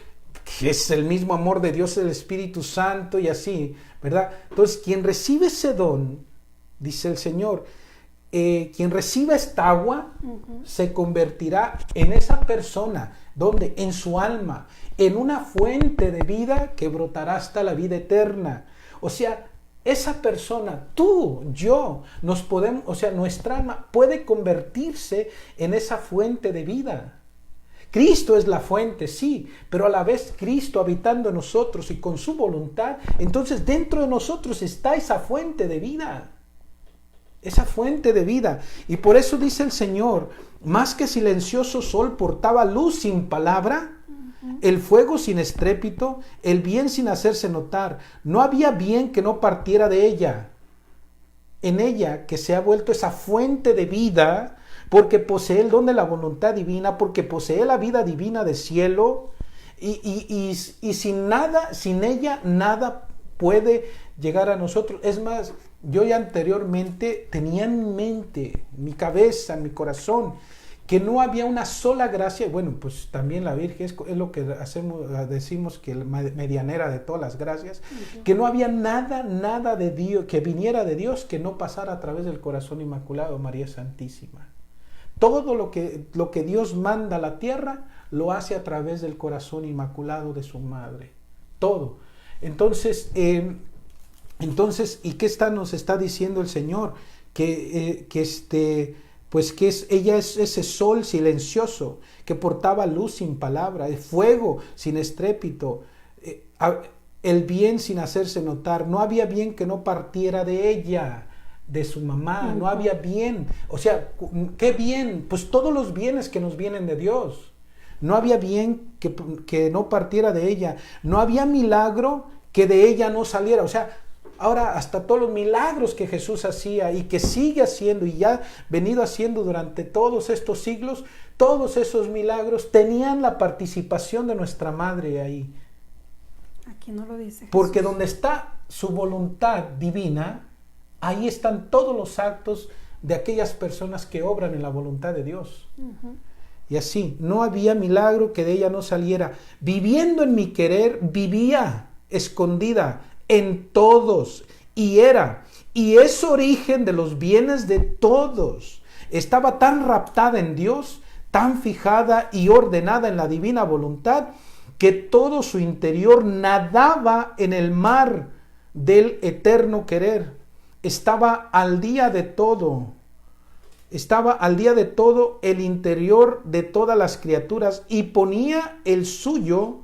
que es el mismo amor de Dios, el Espíritu Santo y así, ¿verdad? Entonces, quien recibe ese don, dice el Señor, quien reciba esta agua, se convertirá en esa persona, donde en su alma, en una fuente de vida que brotará hasta la vida eterna. O sea, esa persona, tú, yo, nos podemos, o sea, nuestra alma puede convertirse en esa fuente de vida. Cristo es la fuente, sí, pero a la vez Cristo habitando en nosotros y con su voluntad, entonces dentro de nosotros está esa fuente de vida. Esa fuente de vida. Y por eso dice el Señor, más que silencioso sol portaba luz sin palabra, el fuego sin estrépito, el bien sin hacerse notar. No había bien que no partiera de ella. En ella que se ha vuelto esa fuente de vida, porque posee el don de la voluntad divina, porque posee la vida divina del cielo, y sin ella nada puede llegar a nosotros. Es más, yo ya anteriormente tenía en mente, en mi cabeza, en mi corazón, que no había una sola gracia. Bueno, pues también la Virgen es lo que decimos que la medianera de todas las gracias, que no había nada de Dios, que viniera de Dios, que no pasara a través del corazón inmaculado, María Santísima. Todo lo que Dios manda a la tierra, lo hace a través del corazón inmaculado de su madre. Todo. Entonces, ¿y qué nos está diciendo el Señor? Ella es ese sol silencioso que portaba luz sin palabra, el fuego sin estrépito. el bien sin hacerse notar. No había bien que no partiera de ella, de su mamá. No había bien. O sea, ¿qué bien? Pues todos los bienes que nos vienen de Dios. No había bien que no partiera de ella. No había milagro que de ella no saliera. O sea, ahora hasta todos los milagros que Jesús hacía y que sigue haciendo y ya ha venido haciendo durante todos estos siglos, todos esos milagros tenían la participación de nuestra madre ahí. Aquí no lo dice Jesús. Porque donde está su voluntad divina, ahí están todos los actos de aquellas personas que obran en la voluntad de Dios. Y así, no había milagro que de ella no saliera. Viviendo en mi querer, vivía escondida en todos, y es origen de los bienes de todos. Estaba tan raptada en Dios, tan fijada y ordenada en la divina voluntad, que todo su interior nadaba en el mar del eterno querer. Estaba al día de todo el interior de todas las criaturas, y ponía el suyo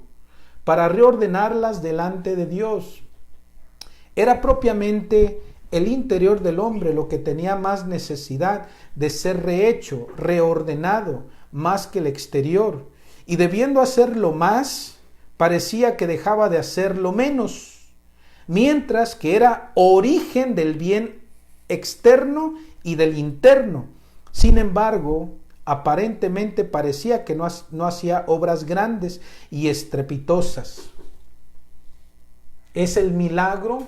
para reordenarlas delante de Dios. Era propiamente el interior del hombre lo que tenía más necesidad de ser rehecho, reordenado, más que el exterior. Y debiendo hacerlo más, parecía que dejaba de hacerlo menos, mientras que era origen del bien externo y del interno. Sin embargo, aparentemente parecía que no hacía obras grandes y estrepitosas. Es el milagro,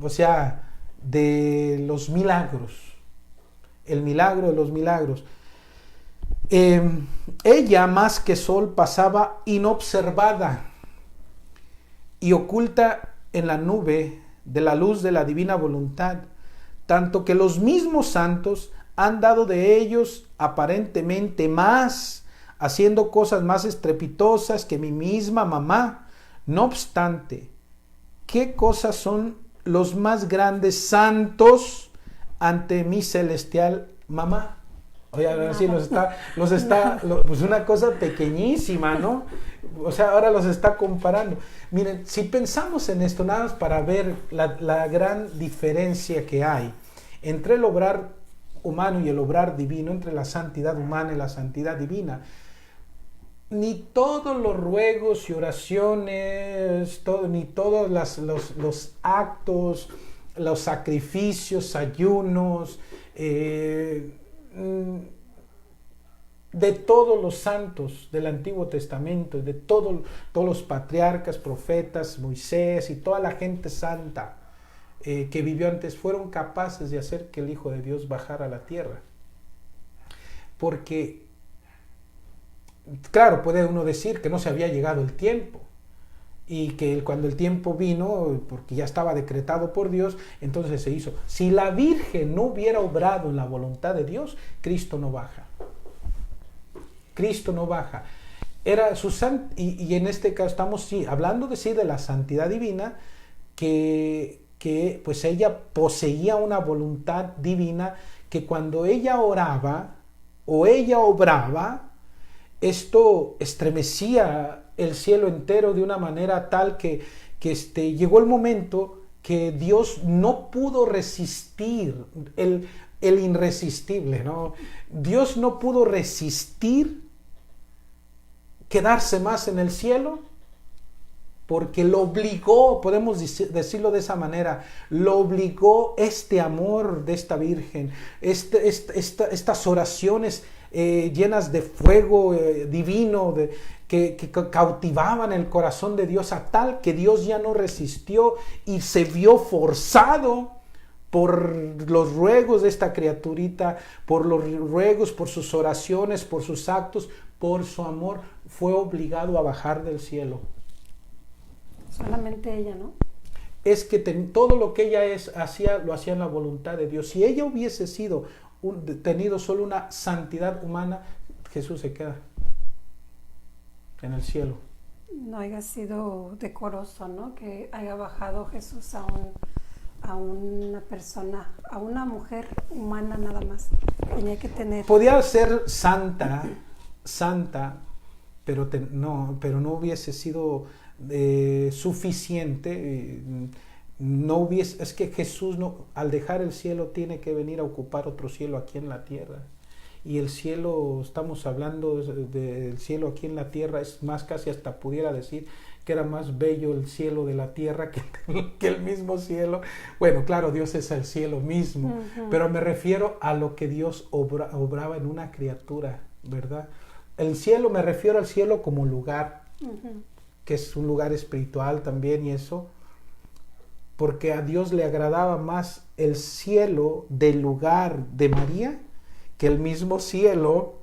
o sea, de los milagros. El milagro de los milagros. Ella, más que sol, pasaba inobservada y oculta en la nube de la luz de la divina voluntad, tanto que los mismos santos han dado de ellos aparentemente más, haciendo cosas más estrepitosas que mi misma mamá. No obstante, ¿qué cosas son los más grandes santos ante mi celestial mamá? Oye, ahora sí pues una cosa pequeñísima, ¿no? O sea, ahora los está comparando. Miren, si pensamos en esto, nada más para ver la gran diferencia que hay entre el obrar humano y el obrar divino, entre la santidad humana y la santidad divina. Ni todos los ruegos y oraciones, ni todos los actos, los sacrificios, ayunos, de todos los santos del Antiguo Testamento, de todos los patriarcas, profetas, Moisés y toda la gente santa que vivió antes, fueron capaces de hacer que el Hijo de Dios bajara a la tierra. Porque, claro, puede uno decir que no se había llegado el tiempo, y que cuando el tiempo vino, porque ya estaba decretado por Dios, entonces se hizo. Si la Virgen no hubiera obrado en la voluntad de Dios, Cristo no baja. Cristo no baja. Era su y en este caso estamos hablando de la santidad divina, que pues ella poseía una voluntad divina, que cuando ella oraba o ella obraba, esto estremecía el cielo entero de una manera tal que llegó el momento que Dios no pudo resistir el irresistible, ¿no? Dios no pudo resistir quedarse más en el cielo, porque lo obligó, podemos decirlo de esa manera, lo obligó este amor de esta Virgen, estas oraciones llenas de fuego divino, que cautivaban el corazón de Dios, a tal que Dios ya no resistió y se vio forzado por los ruegos de esta criaturita, por los ruegos, por sus oraciones, por sus actos, por su amor, fue obligado a bajar del cielo. Solamente ella, ¿no? Es que todo lo que ella lo hacía en la voluntad de Dios. Si ella hubiese tenido solo una santidad humana, Jesús se queda en el cielo. No haya sido decoroso, ¿no? Que haya bajado Jesús a una persona, a una mujer humana nada más. Tenía que tener... Podía ser santa, pero no hubiese sido suficiente. No hubiese, es que Jesús no, al dejar el cielo tiene que venir a ocupar otro cielo aquí en la tierra. Y el cielo, estamos hablando del cielo aquí en la tierra, es más, casi hasta pudiera decir que era más bello el cielo de la tierra que el mismo cielo. Bueno, claro, Dios es el cielo mismo, pero me refiero a lo que Dios obraba en una criatura, ¿verdad? El cielo, me refiero al cielo como lugar, que es un lugar espiritual también y eso, porque a Dios le agradaba más el cielo del lugar de María que el mismo cielo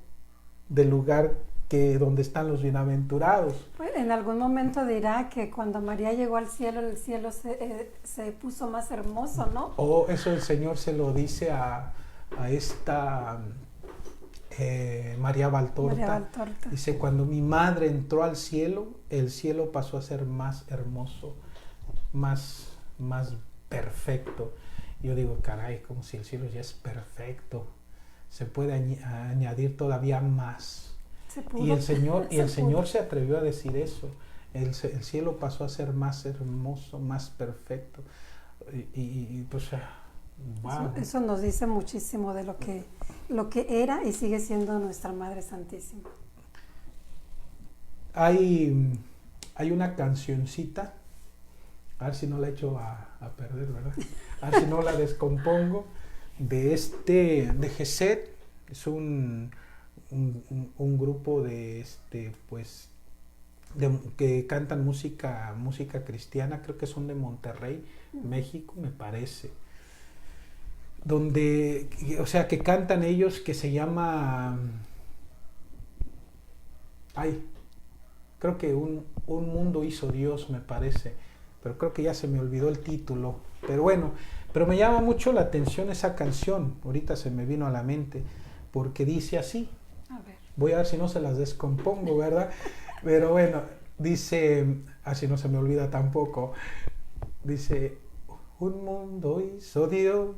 del lugar que donde están los bienaventurados. Pues en algún momento dirá que cuando María llegó al cielo, el cielo se puso más hermoso, ¿no? O eso el Señor se lo dice a esta María Valtorta. María Valtorta. Dice, cuando mi madre entró al cielo, el cielo pasó a ser más hermoso, más perfecto. Yo digo, caray, como si el cielo ya es perfecto. Se puede añadir todavía más. Y el Señor se atrevió a decir eso. El cielo pasó a ser más hermoso, más perfecto. Y pues, wow. Eso nos dice muchísimo de lo que era y sigue siendo nuestra Madre Santísima. Hay una cancioncita, a ver si no la echo a perder, ¿verdad? A ver si no la descompongo. De Gesed, es un grupo que cantan música cristiana, creo que son de Monterrey, México, me parece. Que cantan ellos, que se llama, creo que un mundo hizo Dios, me parece, pero creo que ya se me olvidó el título, pero bueno. Pero me llama mucho la atención esa canción, ahorita se me vino a la mente, porque dice así. A ver. Voy a ver si no se las descompongo, ¿verdad? Pero bueno, dice, así no se me olvida tampoco, dice, un mundo hizo Dios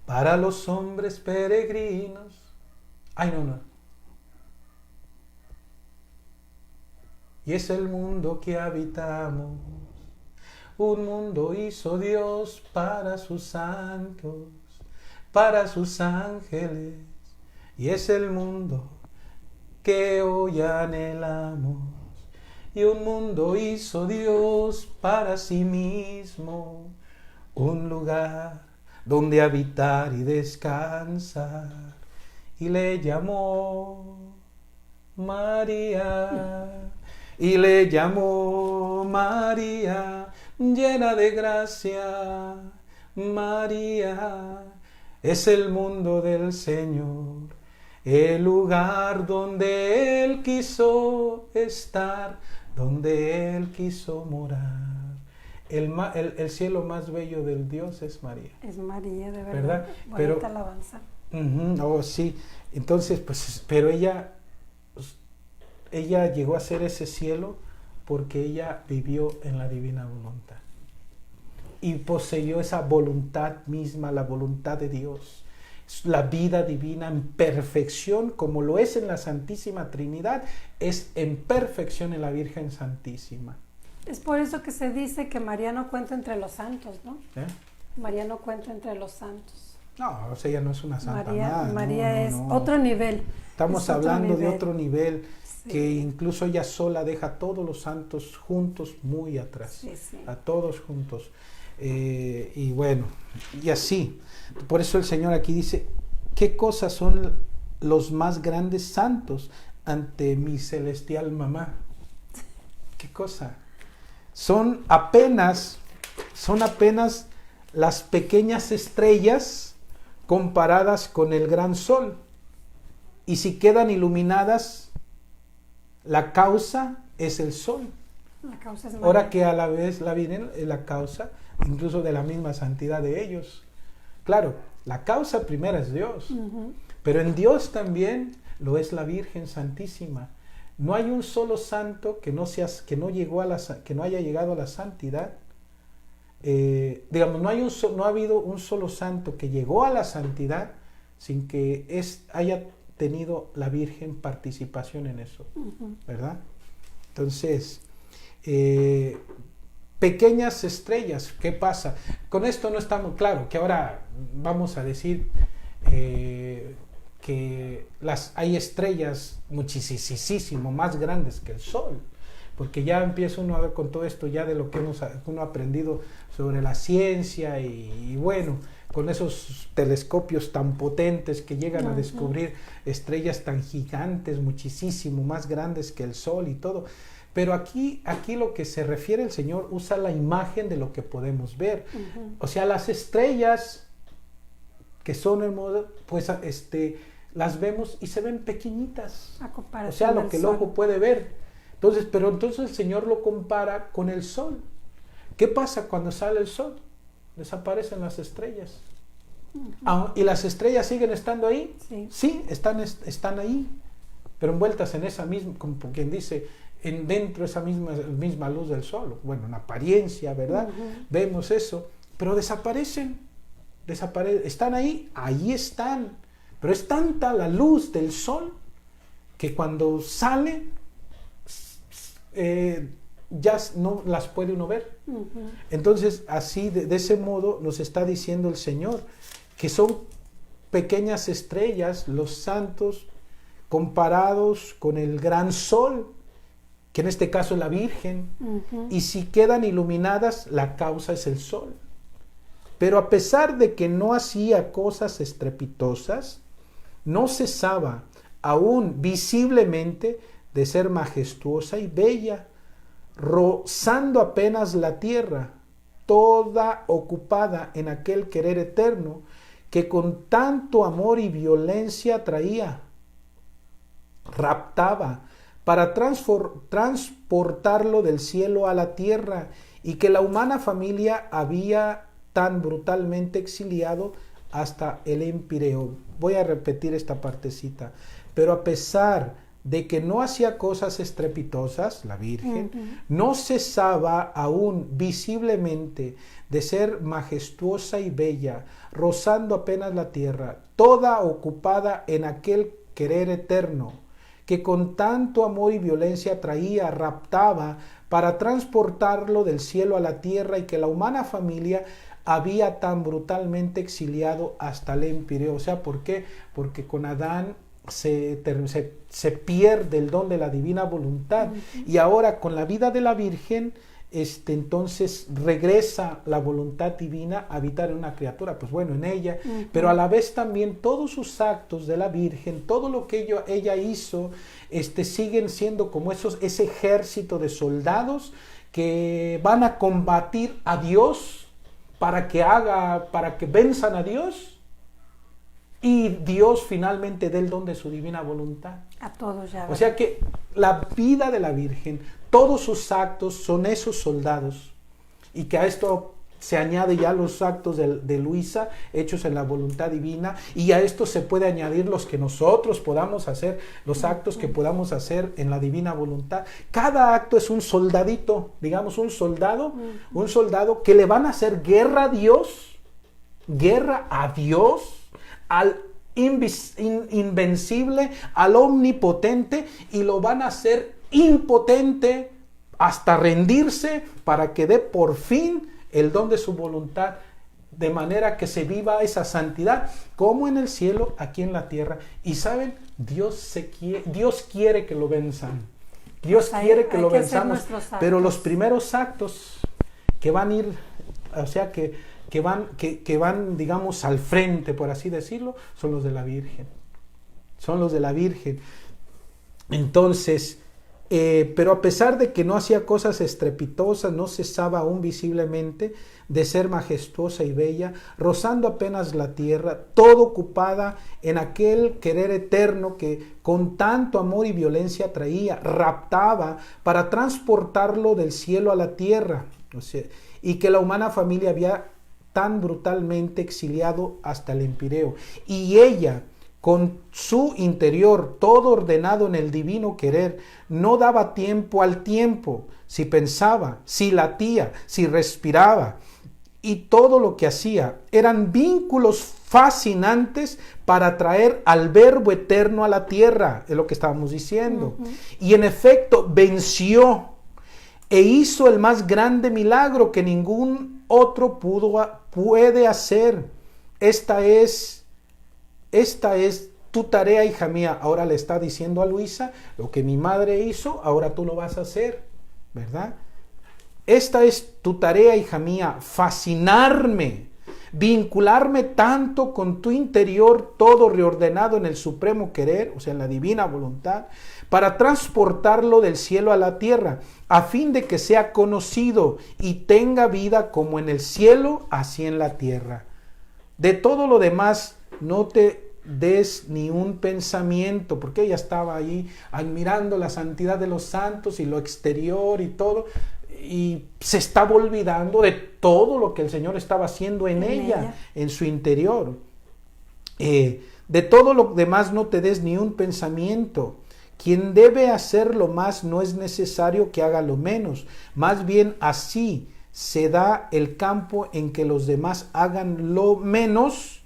para los hombres peregrinos. No. Y es el mundo que habitamos. Un mundo hizo Dios para sus santos, para sus ángeles, y es el mundo que hoy anhelamos. Y un mundo hizo Dios para sí mismo, un lugar donde habitar y descansar, y le llamó María, y le llamó María, llena de gracia. María es el mundo del Señor, el lugar donde Él quiso estar, donde Él quiso morar. El cielo más bello del Dios es María. Es María, de verdad. ¿Verdad? Bonita alabanza. Sí. Entonces, pues, pero ella llegó a ser ese cielo porque ella vivió en la divina voluntad y poseyó esa voluntad misma, la voluntad de Dios, la vida divina en perfección, como lo es en la Santísima Trinidad, es en perfección en la Virgen Santísima. Es por eso que se dice que María no cuenta entre los santos, ¿no? María no cuenta entre los santos. No, o sea, ella no es una santa. María es otro nivel. Estamos hablando de otro nivel, sí, que incluso ella sola deja a todos los santos juntos muy atrás, sí. A todos juntos. Y bueno, y así. Por eso el Señor aquí dice, ¿qué cosas son los más grandes santos ante mi celestial mamá? ¿Qué cosa? Son apenas las pequeñas estrellas comparadas con el gran sol. Y si quedan iluminadas, la causa es el sol. La causa es ahora que a la vez la vienen la causa, incluso de la misma santidad de ellos. Claro, la causa primera es Dios, pero en Dios también lo es la Virgen Santísima. No hay un solo santo que no haya llegado a la santidad. No ha habido un solo santo que llegó a la santidad sin que haya tenido la Virgen participación en eso, ¿verdad? Entonces, pequeñas estrellas. ¿Qué pasa? Con esto no está muy claro, que ahora vamos a decir que hay estrellas muchísimo más grandes que el Sol, porque ya empieza uno a ver con todo esto ya de lo que uno ha aprendido sobre la ciencia y bueno, con esos telescopios tan potentes que llegan a descubrir estrellas tan gigantes, muchísimo más grandes que el Sol y todo. Pero aquí lo que se refiere el Señor usa la imagen de lo que podemos ver. O sea, las estrellas que son hermosas, pues las vemos y se ven pequeñitas. O sea, lo que el ojo puede ver. Pero entonces el Señor lo compara con el Sol. ¿Qué pasa cuando sale el Sol? Desaparecen las estrellas. ¿Y las estrellas siguen estando ahí? Sí, están ahí, pero envueltas en esa misma, como quien dice, dentro de esa misma luz del Sol. Bueno, en apariencia, ¿verdad? Vemos eso, pero desaparecen. Están ahí están. Pero es tanta la luz del Sol que cuando sale, ya no las puede uno ver. Entonces, así, de ese modo, nos está diciendo el Señor, que son pequeñas estrellas, los santos, comparados con el gran sol, que en este caso es la Virgen, y si quedan iluminadas, la causa es el sol. Pero a pesar de que no hacía cosas estrepitosas, no cesaba aún visiblemente de ser majestuosa y bella, rozando apenas la tierra, toda ocupada en aquel querer eterno que con tanto amor y violencia traía, raptaba para transportarlo del cielo a la tierra, y que la humana familia había tan brutalmente exiliado hasta el empíreo. Voy a repetir esta partecita. Pero a pesar de que no hacía cosas estrepitosas, la Virgen, no cesaba aún visiblemente de ser majestuosa y bella, rozando apenas la tierra, toda ocupada en aquel querer eterno, que con tanto amor y violencia traía, raptaba, para transportarlo del cielo a la tierra, y que la humana familia había tan brutalmente exiliado hasta el empíreo. O sea, ¿por qué? Porque con Adán se pierde el don de la divina voluntad, y ahora con la vida de la Virgen, entonces regresa la voluntad divina a habitar en una criatura, pues bueno, en ella, pero a la vez también todos sus actos de la Virgen, todo lo que ella hizo, siguen siendo como ese ejército de soldados que van a combatir a Dios para que venzan a Dios, y Dios finalmente dé el don de su divina voluntad. A todos ya. O sea que la vida de la Virgen, todos sus actos son esos soldados, y que a esto se añade ya los actos de Luisa, hechos en la voluntad divina, y a esto se puede añadir los que nosotros podamos hacer, los actos que podamos hacer en la divina voluntad. Cada acto es un soldadito, digamos un soldado que le van a hacer guerra a Dios, al invencible, al omnipotente, y lo van a hacer impotente hasta rendirse, para que dé por fin el don de su voluntad, de manera que se viva esa santidad como en el cielo, aquí en la tierra. Y saben, Dios quiere que lo venzan. Dios quiere que lo venzamos, pero los primeros actos que van a ir, o sea que van, digamos, al frente, por así decirlo, son los de la Virgen. Son los de la Virgen. Entonces, pero a pesar de que no hacía cosas estrepitosas, no cesaba aún visiblemente de ser majestuosa y bella, rozando apenas la tierra, todo ocupada en aquel querer eterno que con tanto amor y violencia traía, raptaba para transportarlo del cielo a la tierra. O sea, y que la humana familia había tan brutalmente exiliado hasta el empíreo, y ella, con su interior todo ordenado en el divino querer, no daba tiempo al tiempo, si pensaba, si latía, si respiraba, y todo lo que hacía eran vínculos fascinantes para traer al Verbo eterno a la tierra, es lo que estábamos diciendo. Y en efecto venció e hizo el más grande milagro que ningún otro puede hacer. Esta es tu tarea, hija mía. Ahora le está diciendo a Luisa, lo que mi madre hizo, ahora tú lo vas a hacer, ¿verdad? Esta es tu tarea, hija mía, fascinarme, vincularme tanto con tu interior, todo reordenado en el supremo querer, o sea, en la divina voluntad, para transportarlo del cielo a la tierra, a fin de que sea conocido y tenga vida como en el cielo, así en la tierra. De todo lo demás, no te des ni un pensamiento, porque ella estaba ahí admirando la santidad de los santos y lo exterior y todo, y se estaba olvidando de todo lo que el Señor estaba haciendo en ella, en su interior. De todo lo demás no te des ni un pensamiento. Quien debe hacer lo más no es necesario que haga lo menos. Más bien así se da el campo en que los demás hagan lo menos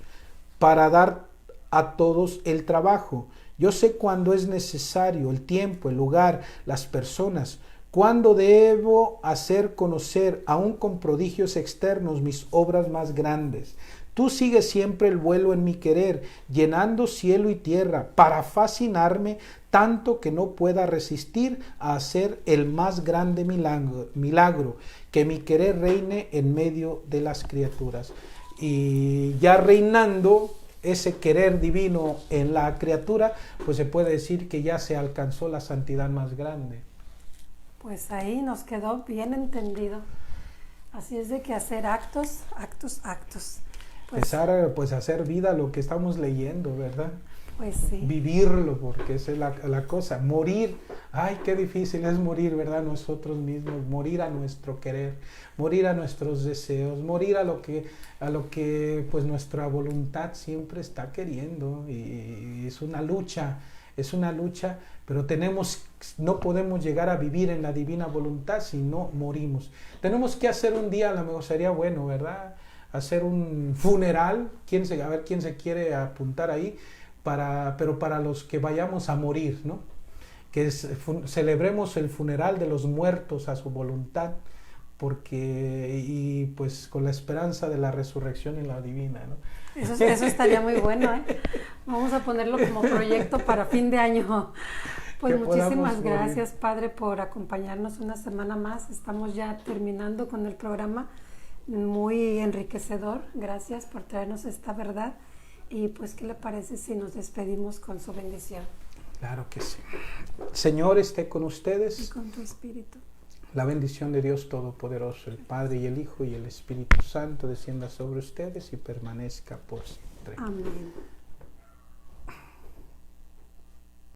para dar a todos el trabajo. Yo sé cuándo es necesario, el tiempo, el lugar, las personas, cuándo debo hacer conocer, aún con prodigios externos, mis obras más grandes. Tú sigues siempre el vuelo en mi querer, llenando cielo y tierra, para fascinarme tanto que no pueda resistir a hacer el más grande milagro, que mi querer reine en medio de las criaturas. Y ya reinando ese querer divino en la criatura, pues se puede decir que ya se alcanzó la santidad más grande. Pues ahí nos quedó bien entendido. Así es de que hacer actos. Empezar pues a hacer vida lo que estamos leyendo, ¿verdad? Pues sí. Vivirlo, porque esa es la cosa. Morir, ay, qué difícil es morir, ¿verdad? Nosotros mismos, morir a nuestro querer, morir a nuestros deseos, morir a lo que pues nuestra voluntad siempre está queriendo. Y es una lucha, pero no podemos llegar a vivir en la divina voluntad si no morimos. Tenemos que hacer un día, a lo mejor sería bueno, ¿verdad? Hacer un funeral, a ver quién se quiere apuntar ahí, pero para los que vayamos a morir, ¿no? Que celebremos el funeral de los muertos a su voluntad, y pues con la esperanza de la resurrección en la divina, ¿no? Eso estaría muy bueno, ¿eh? Vamos a ponerlo como proyecto para fin de año. Pues muchísimas gracias, Padre, por acompañarnos una semana más. Estamos ya terminando con el programa, muy enriquecedor. Gracias por traernos esta verdad. Y pues, ¿qué le parece si nos despedimos con su bendición? Claro que sí. Señor, esté con ustedes. Y con tu espíritu. La bendición de Dios Todopoderoso, el Padre y el Hijo y el Espíritu Santo descienda sobre ustedes y permanezca por siempre. Amén.